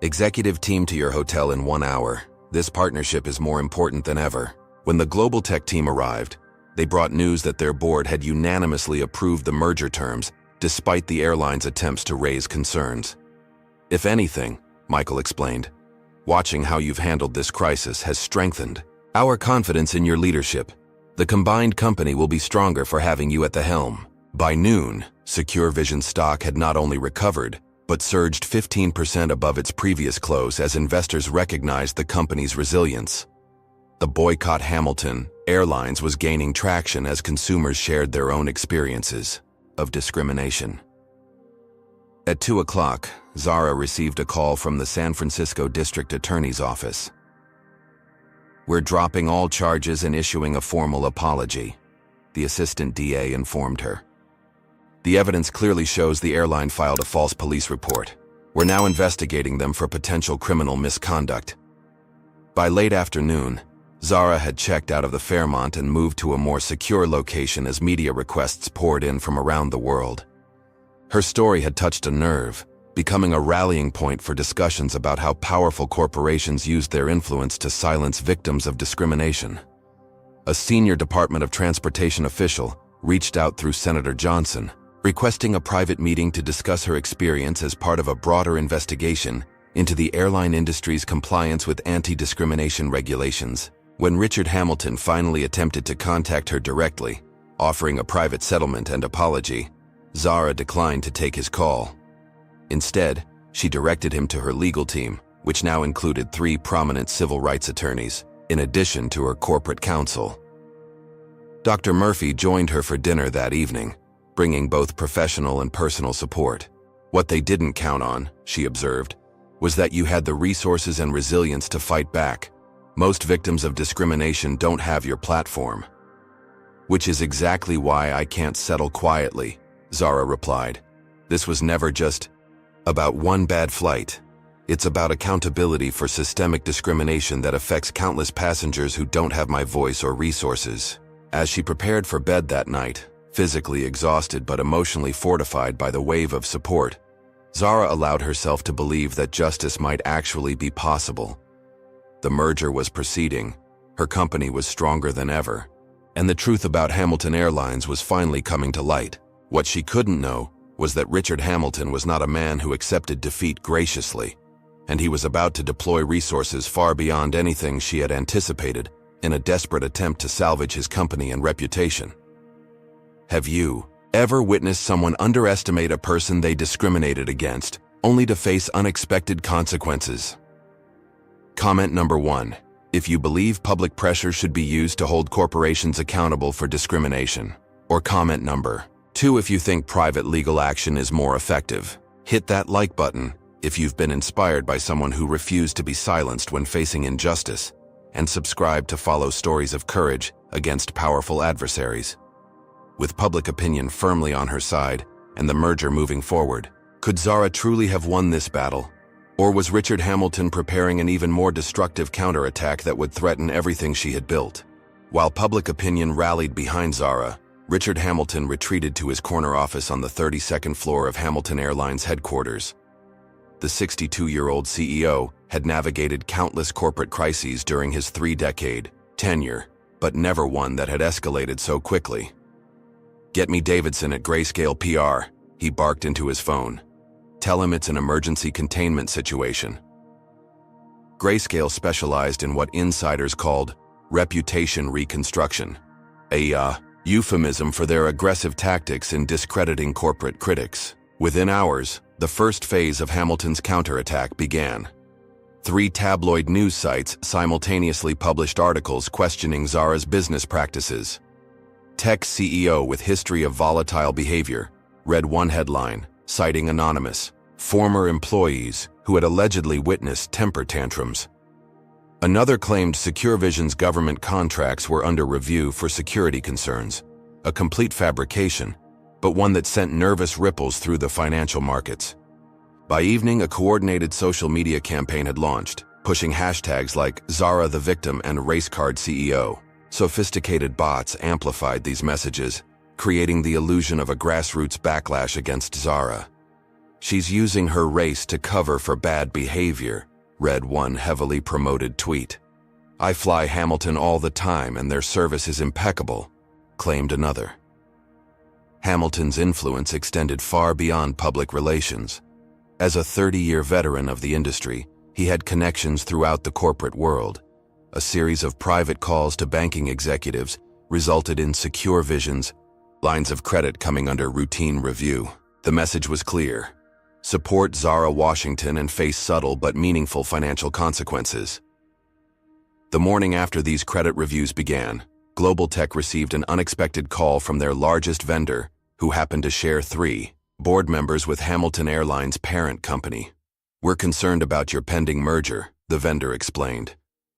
executive team to your hotel in 1 hour. This partnership is more important than ever. When the Global Tech team arrived, they brought news that their board had unanimously approved the merger terms, despite the airline's attempts to raise concerns. If anything, Michael explained, watching how you've handled this crisis has strengthened our confidence in your leadership. The combined company will be stronger for having you at the helm. By noon, Secure Vision stock had not only recovered, but surged 15% above its previous close as investors recognized the company's resilience. The boycott Hamilton Airlines was gaining traction as consumers shared their own experiences of discrimination. At 2 o'clock, Zara received a call from the San Francisco District Attorney's Office. "We're dropping all charges and issuing a formal apology," the assistant DA informed her. "The evidence clearly shows the airline filed a false police report. We're now investigating them for potential criminal misconduct." By late afternoon, Zara had checked out of the Fairmont and moved to a more secure location as media requests poured in from around the world. Her story had touched a nerve, becoming a rallying point for discussions about how powerful corporations used their influence to silence victims of discrimination. A senior Department of Transportation official reached out through Senator Johnson, requesting a private meeting to discuss her experience as part of a broader investigation into the airline industry's compliance with anti-discrimination regulations. When Richard Hamilton finally attempted to contact her directly, offering a private settlement and apology, Zara declined to take his call. Instead, she directed him to her legal team, which now included 3 prominent civil rights attorneys, in addition to her corporate counsel. Dr. Murphy joined her for dinner that evening, bringing both professional and personal support. "What they didn't count on," she observed, "was that you had the resources and resilience to fight back. Most victims of discrimination don't have your platform." "Which is exactly why I can't settle quietly," Zara replied. "This was never just about one bad flight. It's about accountability for systemic discrimination that affects countless passengers who don't have my voice or resources." As she prepared for bed that night, physically exhausted but emotionally fortified by the wave of support, Zara allowed herself to believe that justice might actually be possible. The merger was proceeding, her company was stronger than ever, and the truth about Hamilton Airlines was finally coming to light. What she couldn't know was that Richard Hamilton was not a man who accepted defeat graciously, and he was about to deploy resources far beyond anything she had anticipated in a desperate attempt to salvage his company and reputation. Have you ever witnessed someone underestimate a person they discriminated against, only to face unexpected consequences? Comment number 1. If you believe public pressure should be used to hold corporations accountable for discrimination. Or comment number 2. If you think private legal action is more effective. Hit that like button if you've been inspired by someone who refused to be silenced when facing injustice, and subscribe to follow stories of courage against powerful adversaries. With public opinion firmly on her side and the merger moving forward, could Zara truly have won this battle? Or was Richard Hamilton preparing an even more destructive counterattack that would threaten everything she had built? While public opinion rallied behind Zara, Richard Hamilton retreated to his corner office on the 32nd floor of Hamilton Airlines headquarters. The 62-year-old CEO had navigated countless corporate crises during his 3-decade tenure, but never one that had escalated so quickly. "Get me Davidson at Grayscale PR," he barked into his phone. "Tell him it's an emergency containment situation." Grayscale specialized in what insiders called reputation reconstruction, a euphemism for their aggressive tactics in discrediting corporate critics. Within hours, the first phase of Hamilton's counterattack began. 3 tabloid news sites simultaneously published articles questioning Zara's business practices. "Tech CEO with history of volatile behavior," read one headline, citing anonymous, former employees who had allegedly witnessed temper tantrums. Another claimed SecureVision's government contracts were under review for security concerns, a complete fabrication, but one that sent nervous ripples through the financial markets. By evening, a coordinated social media campaign had launched, pushing hashtags like Zara the Victim and Racecard CEO. Sophisticated bots amplified these messages, creating the illusion of a grassroots backlash against Zara. "She's using her race to cover for bad behavior," read one heavily promoted tweet. "I fly Hamilton all the time and their service is impeccable," claimed another. Hamilton's influence extended far beyond public relations. As a 30-year veteran of the industry, he had connections throughout the corporate world. A series of private calls to banking executives resulted in SecureVision's lines of credit coming under routine review. The message was clear: support Zara Washington and face subtle but meaningful financial consequences. The morning after these credit reviews began, Global Tech received an unexpected call from their largest vendor, who happened to share 3 board members with Hamilton Airlines' parent company. We're concerned about your pending merger, the vendor explained.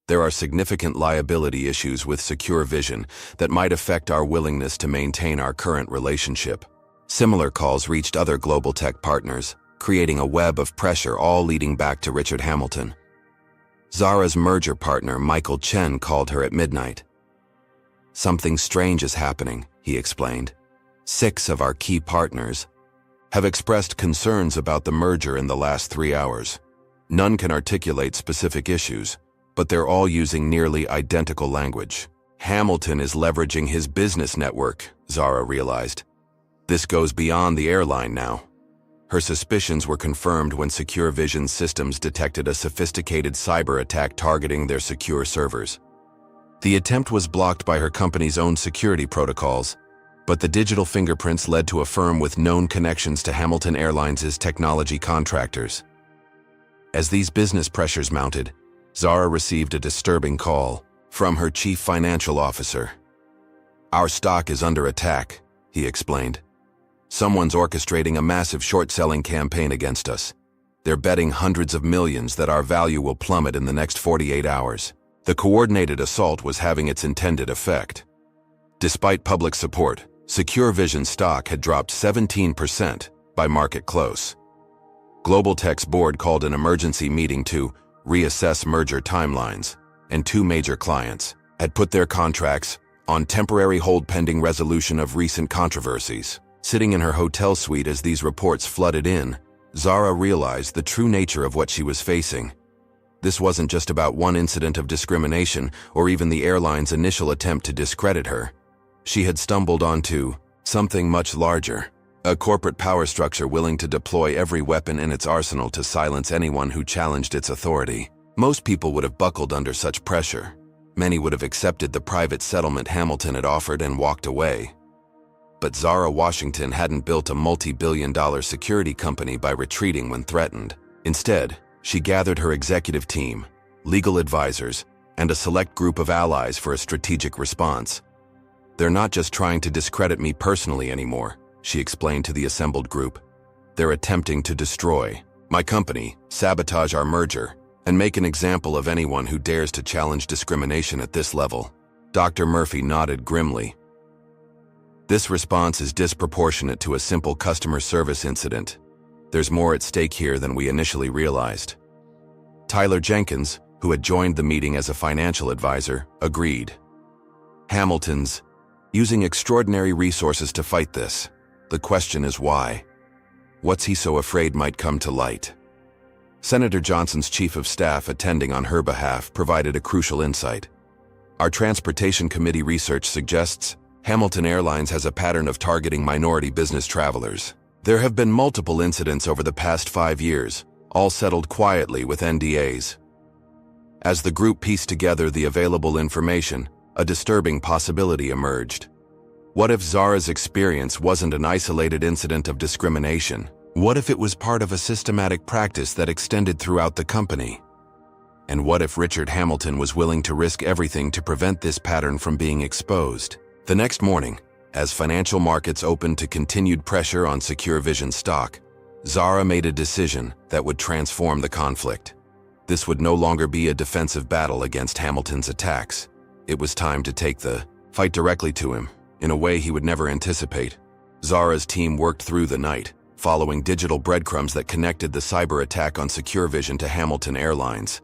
There are significant liability issues with Secure Vision that might affect our willingness to maintain our current relationship. Similar calls reached other global tech partners, creating a web of pressure all leading back to Richard Hamilton. Zara's merger partner, Michael Chen, called her at midnight. Something strange is happening, he explained. 6 of our key partners have expressed concerns about the merger in the last 3 hours. None can articulate specific issues, but they're all using nearly identical language. Hamilton is leveraging his business network, Zara realized. This goes beyond the airline now. Her suspicions were confirmed when Secure Vision systems detected a sophisticated cyber attack targeting their secure servers. The attempt was blocked by her company's own security protocols, but the digital fingerprints led to a firm with known connections to Hamilton Airlines' technology contractors. As these business pressures mounted, Zara received a disturbing call from her chief financial officer. Our stock is under attack, he explained. Someone's orchestrating a massive short-selling campaign against us. They're betting hundreds of millions that our value will plummet in the next 48 hours. The coordinated assault was having its intended effect. Despite public support, Secure Vision stock had dropped 17% by market close. Global Tech's board called an emergency meeting to reassess merger timelines, and 2 major clients had put their contracts on temporary hold pending resolution of recent controversies. Sitting in her hotel suite as these reports flooded in, Zara realized the true nature of what she was facing. This wasn't just about one incident of discrimination or even the airline's initial attempt to discredit her. She had stumbled onto something much larger. A corporate power structure willing to deploy every weapon in its arsenal to silence anyone who challenged its authority. Most people would have buckled under such pressure. Many would have accepted the private settlement Hamilton had offered and walked away. But Zara Washington hadn't built a multi-billion-dollar security company by retreating when threatened. Instead, she gathered her executive team, legal advisors, and a select group of allies for a strategic response. They're not just trying to discredit me personally anymore, she explained to the assembled group. They're attempting to destroy my company, sabotage our merger, and make an example of anyone who dares to challenge discrimination at this level. Dr. Murphy nodded grimly. This response is disproportionate to a simple customer service incident. There's more at stake here than we initially realized. Tyler Jenkins, who had joined the meeting as a financial advisor, agreed. Hamilton's using extraordinary resources to fight this. The question is why? What's he so afraid might come to light? Senator Johnson's chief of staff attending on her behalf provided a crucial insight. Our Transportation Committee research suggests Hamilton Airlines has a pattern of targeting minority business travelers. There have been multiple incidents over the past 5 years, all settled quietly with NDAs. As the group pieced together the available information, a disturbing possibility emerged. What if Zara's experience wasn't an isolated incident of discrimination? What if it was part of a systematic practice that extended throughout the company? And what if Richard Hamilton was willing to risk everything to prevent this pattern from being exposed? The next morning, as financial markets opened to continued pressure on Secure Vision stock, Zara made a decision that would transform the conflict. This would no longer be a defensive battle against Hamilton's attacks. It was time to take the fight directly to him, in a way he would never anticipate. Zara's team worked through the night, following digital breadcrumbs that connected the cyber attack on Secure Vision to Hamilton Airlines.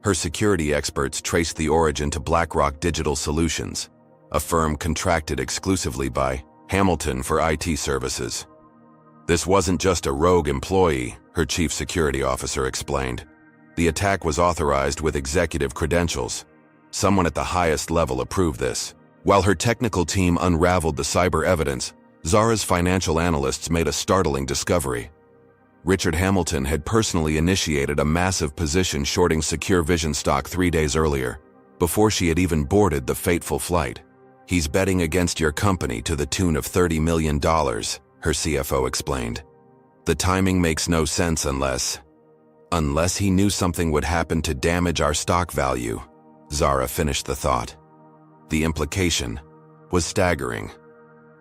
Her security experts traced the origin to BlackRock Digital Solutions, a firm contracted exclusively by Hamilton for IT services. This wasn't just a rogue employee, her chief security officer explained. The attack was authorized with executive credentials. Someone at the highest level approved this. While her technical team unraveled the cyber evidence, Zara's financial analysts made a startling discovery. Richard Hamilton had personally initiated a massive position shorting Secure Vision stock 3 days earlier, before she had even boarded the fateful flight. He's betting against your company to the tune of $30 million, her CFO explained. The timing makes no sense unless he knew something would happen to damage our stock value, Zara finished the thought. The implication was staggering.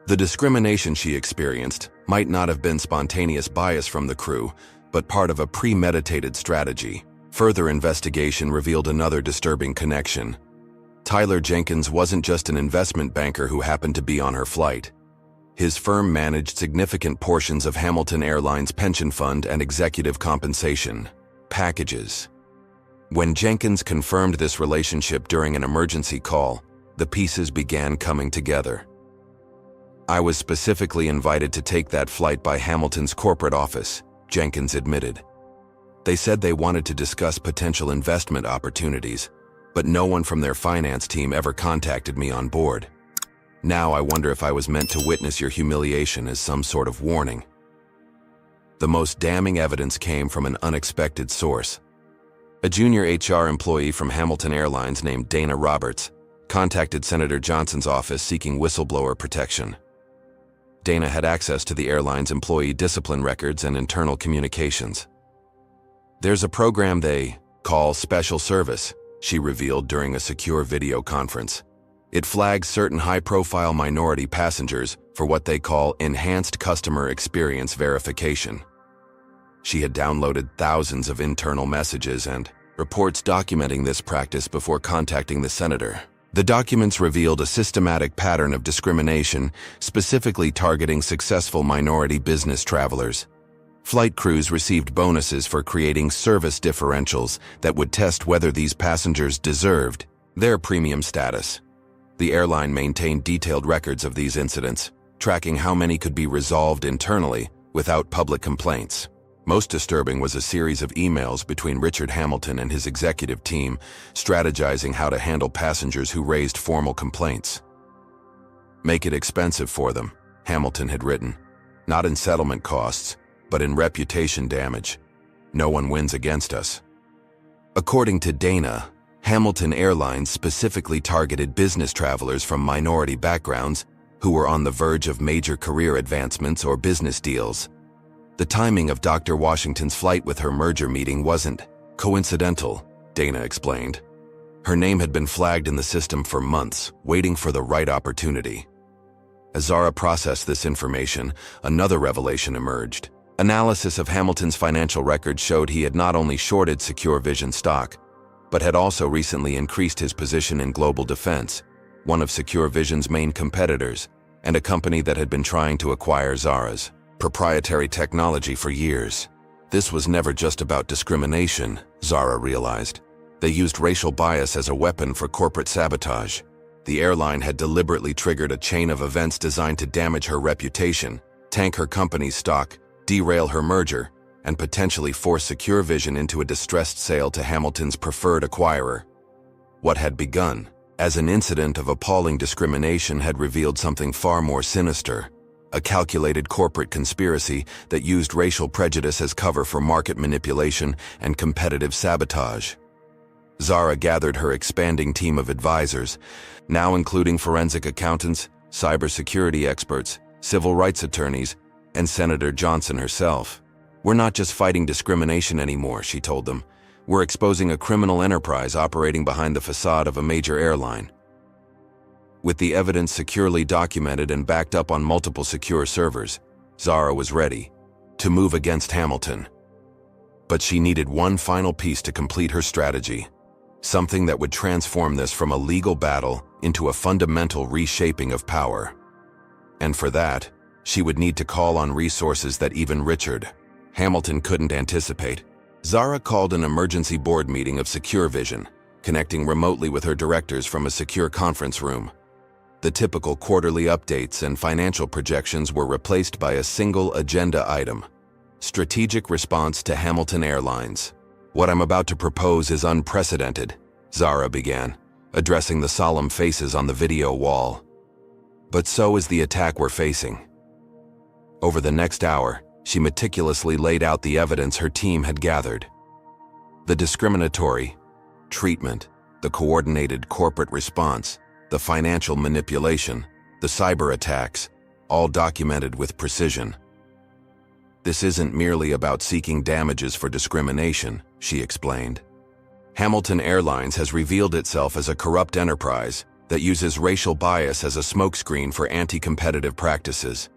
The discrimination she experienced might not have been spontaneous bias from the crew, but part of a premeditated strategy. Further investigation revealed another disturbing connection. Tyler Jenkins wasn't just an investment banker who happened to be on her flight. His firm managed significant portions of Hamilton Airlines' pension fund and executive compensation packages. When Jenkins confirmed this relationship during an emergency call, the pieces began coming together. "I was specifically invited to take that flight by Hamilton's corporate office," Jenkins admitted. "They said they wanted to discuss potential investment opportunities, but no one from their finance team ever contacted me on board. Now I wonder if I was meant to witness your humiliation as some sort of warning." The most damning evidence came from an unexpected source. A junior HR employee from Hamilton Airlines named Dana Roberts contacted Senator Johnson's office seeking whistleblower protection. Dana had access to the airline's employee discipline records and internal communications. "There's a program they call Special Service," she revealed during a secure video conference. "It flags certain high-profile minority passengers for what they call Enhanced Customer Experience Verification." She had downloaded thousands of internal messages and reports documenting this practice before contacting the senator. The documents revealed a systematic pattern of discrimination, specifically targeting successful minority business travelers. Flight crews received bonuses for creating service differentials that would test whether these passengers deserved their premium status. The airline maintained detailed records of these incidents, tracking how many could be resolved internally without public complaints. Most disturbing was a series of emails between Richard Hamilton and his executive team, strategizing how to handle passengers who raised formal complaints. "Make it expensive for them," Hamilton had written. "Not in settlement costs, but in reputation damage. No one wins against us." According to Dana, Hamilton Airlines specifically targeted business travelers from minority backgrounds who were on the verge of major career advancements or business deals. The timing of Dr. Washington's flight with her merger meeting wasn't coincidental, Dana explained. Her name had been flagged in the system for months, waiting for the right opportunity. As Zara processed this information, another revelation emerged. Analysis of Hamilton's financial records showed he had not only shorted Secure Vision stock, but had also recently increased his position in Global Defense, one of Secure Vision's main competitors, and a company that had been trying to acquire Zara's proprietary technology for years. This was never just about discrimination, Zara realized. They used racial bias as a weapon for corporate sabotage. The airline had deliberately triggered a chain of events designed to damage her reputation, tank her company's stock, derail her merger, and potentially force Secure Vision into a distressed sale to Hamilton's preferred acquirer. What had begun as an incident of appalling discrimination had revealed something far more sinister. A calculated corporate conspiracy that used racial prejudice as cover for market manipulation and competitive sabotage. Zara gathered her expanding team of advisors, now including forensic accountants, cybersecurity experts, civil rights attorneys, and Senator Johnson herself. "We're not just fighting discrimination anymore," she told them. "We're exposing a criminal enterprise operating behind the facade of a major airline." With the evidence securely documented and backed up on multiple secure servers, Zara was ready to move against Hamilton. But she needed one final piece to complete her strategy, something that would transform this from a legal battle into a fundamental reshaping of power. And for that, she would need to call on resources that even Richard Hamilton couldn't anticipate. Zara called an emergency board meeting of Secure Vision, connecting remotely with her directors from a secure conference room. The typical quarterly updates and financial projections were replaced by a single agenda item: strategic response to Hamilton Airlines. "What I'm about to propose is unprecedented," Zara began, addressing the solemn faces on the video wall. "But so is the attack we're facing." Over the next hour, she meticulously laid out the evidence her team had gathered. The discriminatory treatment, the coordinated corporate response, the financial manipulation, the cyber attacks, all documented with precision. "This isn't merely about seeking damages for discrimination," she explained. "Hamilton Airlines has revealed itself as a corrupt enterprise, that uses racial bias as a smokescreen for anti-competitive practices.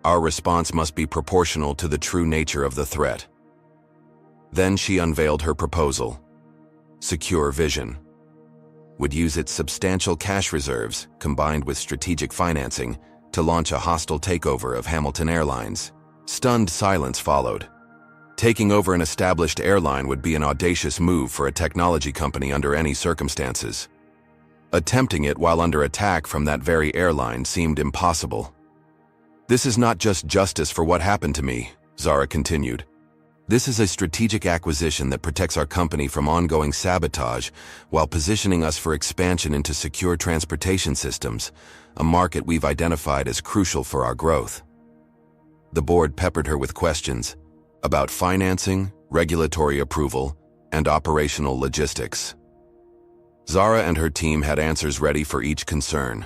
Our response must be proportional to the true nature of the threat. Then she unveiled her proposal. Secure Vision would use its substantial cash reserves, combined with strategic financing, to launch a hostile takeover of Hamilton Airlines. Stunned silence followed. Taking over an established airline would be an audacious move for a technology company under any circumstances. Attempting it while under attack from that very airline seemed impossible. This is not just justice for what happened to me, Zara continued. This is a strategic acquisition that protects our company from ongoing sabotage while positioning us for expansion into secure transportation systems, a market we've identified as crucial for our growth. The board peppered her with questions about financing, regulatory approval, and operational logistics. Zara and her team had answers ready for each concern.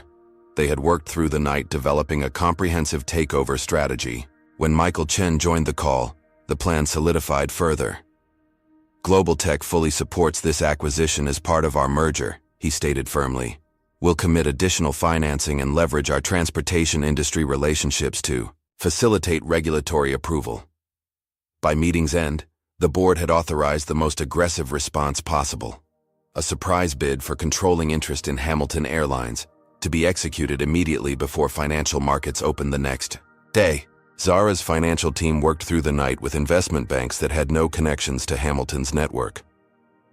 They had worked through the night developing a comprehensive takeover strategy. When Michael Chen joined the call, the plan solidified further. Global Tech fully supports this acquisition as part of our merger, he stated firmly. We'll commit additional financing and leverage our transportation industry relationships to facilitate regulatory approval. By meeting's end, the board had authorized the most aggressive response possible. A surprise bid for controlling interest in Hamilton Airlines, to be executed immediately before financial markets opened the next day. Zara's financial team worked through the night with investment banks that had no connections to Hamilton's network.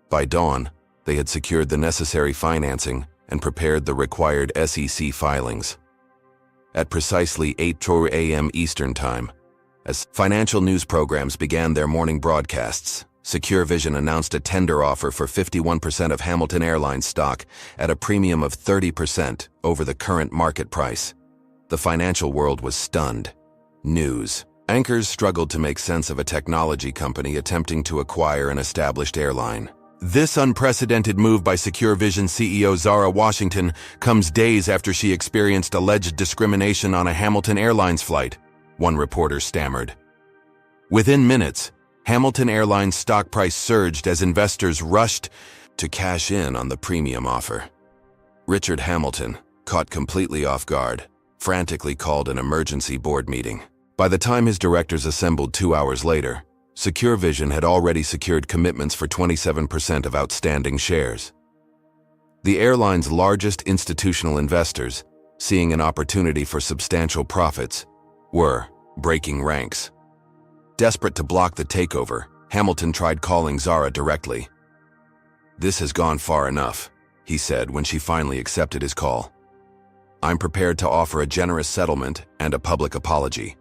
By dawn, they had secured the necessary financing and prepared the required SEC filings. At precisely 8:00 a.m. Eastern Time, as financial news programs began their morning broadcasts, Secure Vision announced a tender offer for 51% of Hamilton Airlines stock at a premium of 30% over the current market price. The financial world was stunned. News anchors struggled to make sense of a technology company attempting to acquire an established airline. This unprecedented move by Secure Vision CEO Zara Washington comes days after she experienced alleged discrimination on a Hamilton Airlines flight, one reporter stammered. Within minutes, Hamilton Airlines stock price surged as investors rushed to cash in on the premium offer. Richard Hamilton, caught completely off guard, frantically called an emergency board meeting. By the time his directors assembled 2 hours later, Secure Vision had already secured commitments for 27% of outstanding shares. The airline's largest institutional investors, seeing an opportunity for substantial profits, were breaking ranks. Desperate to block the takeover, Hamilton tried calling Zara directly. "This has gone far enough," he said when she finally accepted his call. "I'm prepared to offer a generous settlement and a public apology.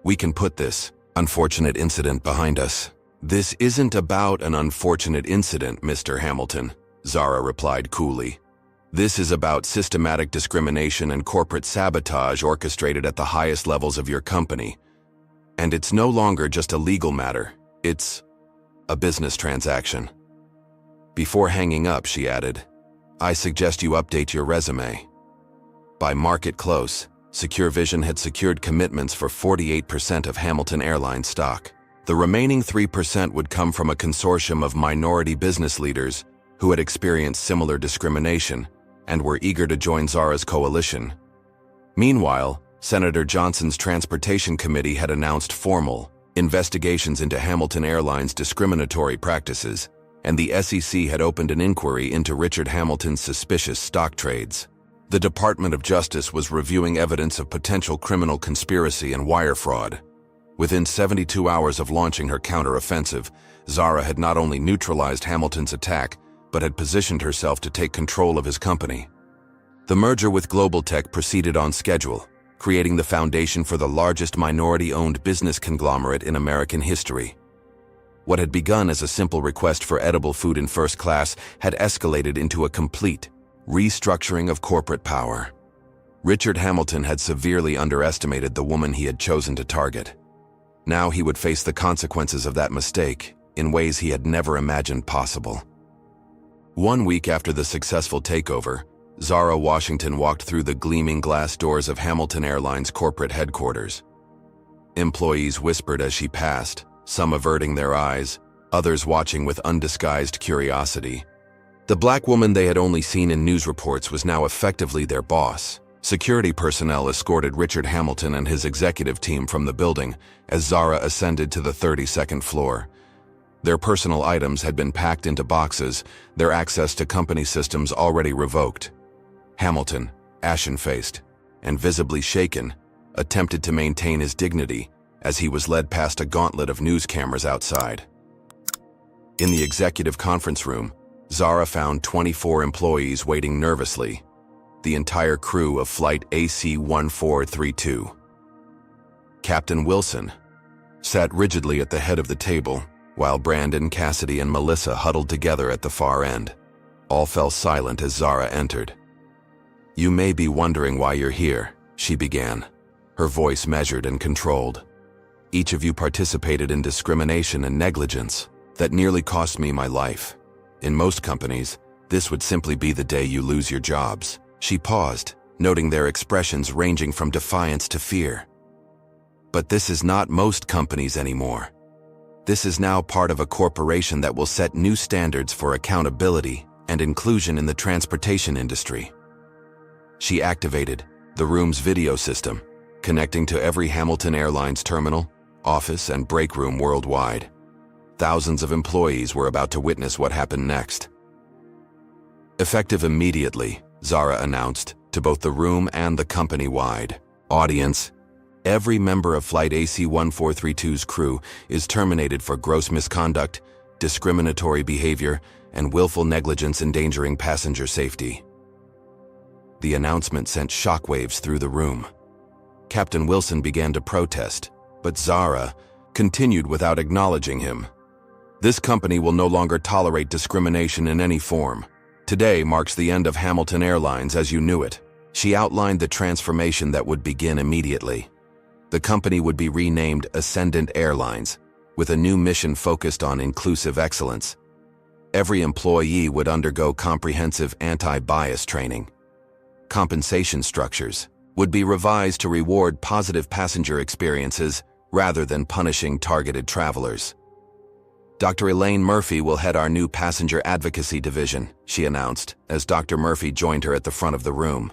We can put this unfortunate incident behind us." "This isn't about an unfortunate incident, Mr. Hamilton," Zara replied coolly. "This is about systematic discrimination and corporate sabotage orchestrated at the highest levels of your company. And it's no longer just a legal matter, it's a business transaction." Before hanging up, she added, "I suggest you update your resume." By market close, Secure Vision had secured commitments for 48% of Hamilton Airlines stock. The remaining 3% would come from a consortium of minority business leaders who had experienced similar discrimination and were eager to join Zara's coalition. Meanwhile, Senator Johnson's Transportation Committee had announced formal investigations into Hamilton Airlines' discriminatory practices, and the SEC had opened an inquiry into Richard Hamilton's suspicious stock trades. The Department of Justice was reviewing evidence of potential criminal conspiracy and wire fraud. Within 72 hours of launching her counteroffensive, Zara had not only neutralized Hamilton's attack, but had positioned herself to take control of his company. The merger with Global Tech proceeded on schedule, creating the foundation for the largest minority-owned business conglomerate in American history. What had begun as a simple request for edible food in first class had escalated into a complete restructuring of corporate power. Richard Hamilton had severely underestimated the woman he had chosen to target. Now he would face the consequences of that mistake in ways he had never imagined possible. 1 week after the successful takeover, Zara Washington walked through the gleaming glass doors of Hamilton Airlines corporate headquarters. Employees whispered as she passed, some averting their eyes, others watching with undisguised curiosity. The black woman they had only seen in news reports was now effectively their boss. Security personnel escorted Richard Hamilton and his executive team from the building as Zara ascended to the 32nd floor. Their personal items had been packed into boxes, their access to company systems already revoked. Hamilton, ashen-faced and visibly shaken, attempted to maintain his dignity as he was led past a gauntlet of news cameras outside. In the executive conference room, Zara found 24 employees waiting nervously, the entire crew of Flight AC-1432. Captain Wilson sat rigidly at the head of the table, while Brandon, Cassidy, and Melissa huddled together at the far end. All fell silent as Zara entered. "You may be wondering why you're here," she began, her voice measured and controlled. "Each of you participated in discrimination and negligence that nearly cost me my life. In most companies, this would simply be the day you lose your jobs." She paused, noting their expressions ranging from defiance to fear. "But this is not most companies anymore. This is now part of a corporation that will set new standards for accountability and inclusion in the transportation industry." She activated the room's video system, connecting to every Hamilton Airlines terminal, office, and break room worldwide. Thousands of employees were about to witness what happened next. Effective immediately, Zara announced to both the room and the company-wide audience, every member of Flight AC-1432's crew is terminated for gross misconduct, discriminatory behavior, and willful negligence endangering passenger safety. The announcement sent shockwaves through the room. Captain Wilson began to protest, but Zara continued without acknowledging him. "This company will no longer tolerate discrimination in any form. Today marks the end of Hamilton Airlines as you knew it." She outlined the transformation that would begin immediately. The company would be renamed Ascendant Airlines, with a new mission focused on inclusive excellence. Every employee would undergo comprehensive anti-bias training. Compensation structures would be revised to reward positive passenger experiences rather than punishing targeted travelers. "Dr. Elaine Murphy will head our new passenger advocacy division," she announced, as Dr. Murphy joined her at the front of the room.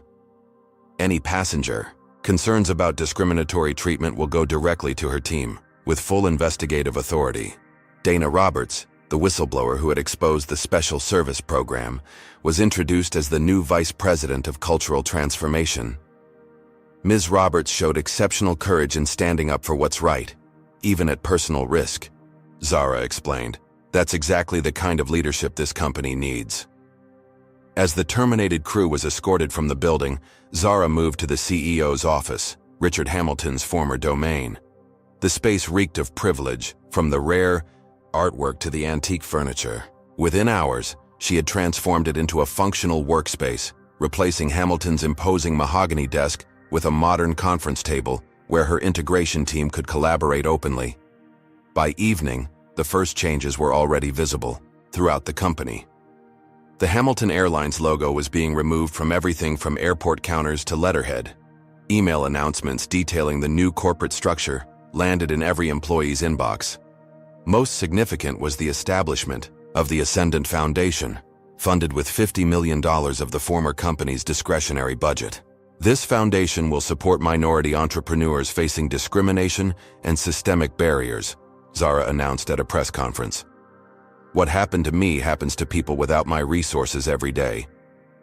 "Any passenger concerns about discriminatory treatment will go directly to her team, with full investigative authority." Dana Roberts, the whistleblower who had exposed the Special Service Program, was introduced as the new Vice President of Cultural Transformation. Ms. Roberts showed exceptional courage in standing up for what's right, even at personal risk. Zara explained, "That's exactly the kind of leadership this company needs." As the terminated crew was escorted from the building, Zara moved to the CEO's office, Richard Hamilton's former domain. The space reeked of privilege, from the rare artwork to the antique furniture. Within hours, she had transformed it into a functional workspace, replacing Hamilton's imposing mahogany desk with a modern conference table where her integration team could collaborate openly. By evening, the first changes were already visible throughout the company. The Hamilton Airlines logo was being removed from everything from airport counters to letterhead. Email announcements detailing the new corporate structure landed in every employee's inbox. Most significant was the establishment of the Ascendant Foundation, funded with $50 million of the former company's discretionary budget. This foundation will support minority entrepreneurs facing discrimination and systemic barriers, Zara announced at a press conference. "What happened to me happens to people without my resources every day.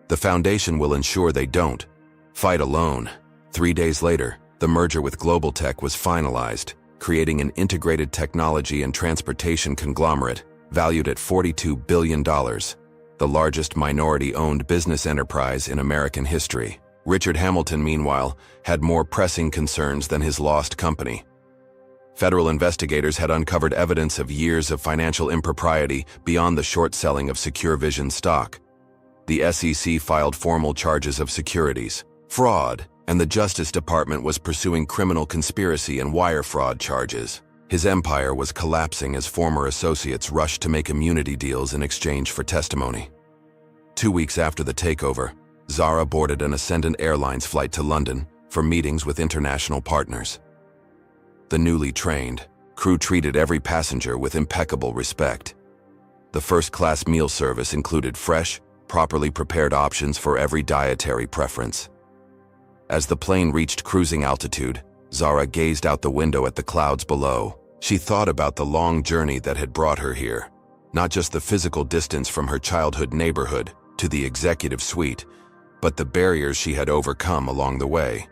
The foundation will ensure they don't fight alone." 3 days later, the merger with Global Tech was finalized, creating an integrated technology and transportation conglomerate valued at $42 billion, the largest minority-owned business enterprise in American history. Richard Hamilton, meanwhile, had more pressing concerns than his lost company. Federal investigators had uncovered evidence of years of financial impropriety beyond the short selling of Secure Vision stock. The SEC filed formal charges of securities fraud, and the Justice Department was pursuing criminal conspiracy and wire fraud charges. His empire was collapsing as former associates rushed to make immunity deals in exchange for testimony. 2 weeks after the takeover, Zara boarded an Ascendant Airlines flight to London for meetings with international partners. The newly trained crew treated every passenger with impeccable respect. The first-class meal service included fresh, properly prepared options for every dietary preference. As the plane reached cruising altitude, Zara gazed out the window at the clouds below. She thought about the long journey that had brought her here, not just the physical distance from her childhood neighborhood to the executive suite, but the barriers she had overcome along the way.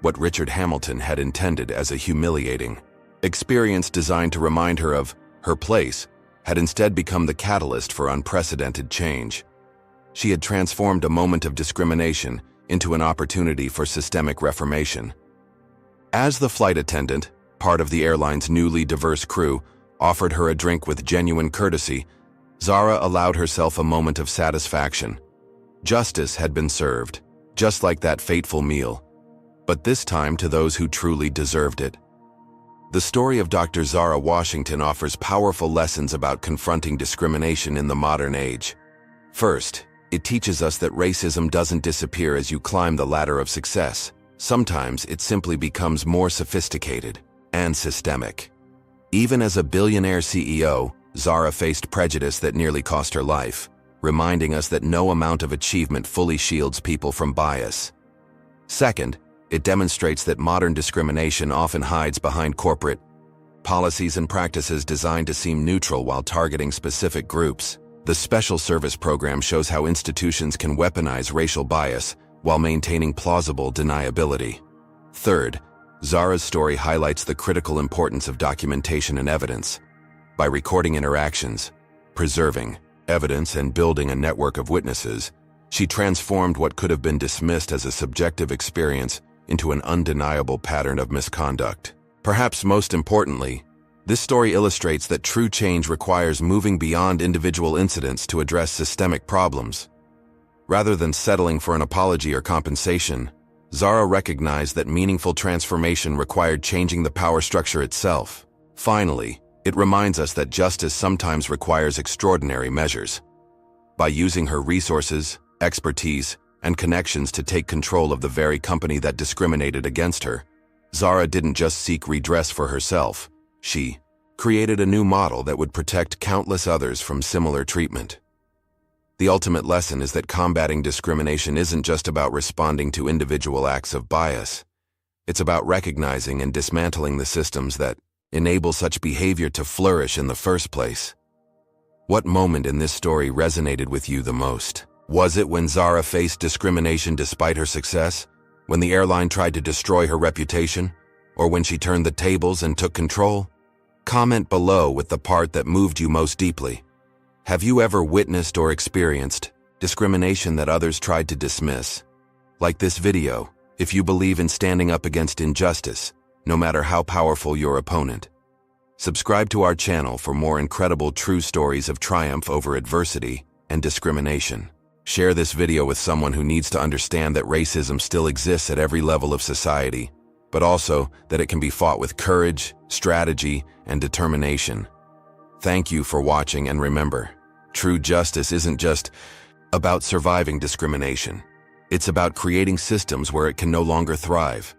What Richard Hamilton had intended as a humiliating experience designed to remind her of her place had instead become the catalyst for unprecedented change. She had transformed a moment of discrimination into an opportunity for systemic reformation. As the flight attendant, part of the airline's newly diverse crew, offered her a drink with genuine courtesy, Zara allowed herself a moment of satisfaction. Justice had been served, just like that fateful meal, but this time to those who truly deserved it. The story of Dr. Zara Washington offers powerful lessons about confronting discrimination in the modern age. First, it teaches us that racism doesn't disappear as you climb the ladder of success. Sometimes it simply becomes more sophisticated and systemic. Even as a billionaire CEO, Zara faced prejudice that nearly cost her life, reminding us that no amount of achievement fully shields people from bias. Second, it demonstrates that modern discrimination often hides behind corporate policies and practices designed to seem neutral while targeting specific groups. The Special Service Program shows how institutions can weaponize racial bias while maintaining plausible deniability. Third, Zara's story highlights the critical importance of documentation and evidence. By recording interactions, preserving evidence, and building a network of witnesses, she transformed what could have been dismissed as a subjective experience into an undeniable pattern of misconduct. Perhaps most importantly, this story illustrates that true change requires moving beyond individual incidents to address systemic problems. Rather than settling for an apology or compensation, Zara recognized that meaningful transformation required changing the power structure itself. Finally, it reminds us that justice sometimes requires extraordinary measures. By using her resources, expertise, and connections to take control of the very company that discriminated against her, Zara didn't just seek redress for herself. She created a new model that would protect countless others from similar treatment. The ultimate lesson is that combating discrimination isn't just about responding to individual acts of bias. It's about recognizing and dismantling the systems that enable such behavior to flourish in the first place. What moment in this story resonated with you the most? Was it when Zara faced discrimination despite her success? When the airline tried to destroy her reputation? Or when she turned the tables and took control? Comment below with the part that moved you most deeply. Have you ever witnessed or experienced discrimination that others tried to dismiss? Like this video, if you believe in standing up against injustice, no matter how powerful your opponent. Subscribe to our channel for more incredible true stories of triumph over adversity and discrimination. Share this video with someone who needs to understand that racism still exists at every level of society, but also that it can be fought with courage, strategy, and determination. Thank you for watching, and remember, true justice isn't just about surviving discrimination. It's about creating systems where it can no longer thrive.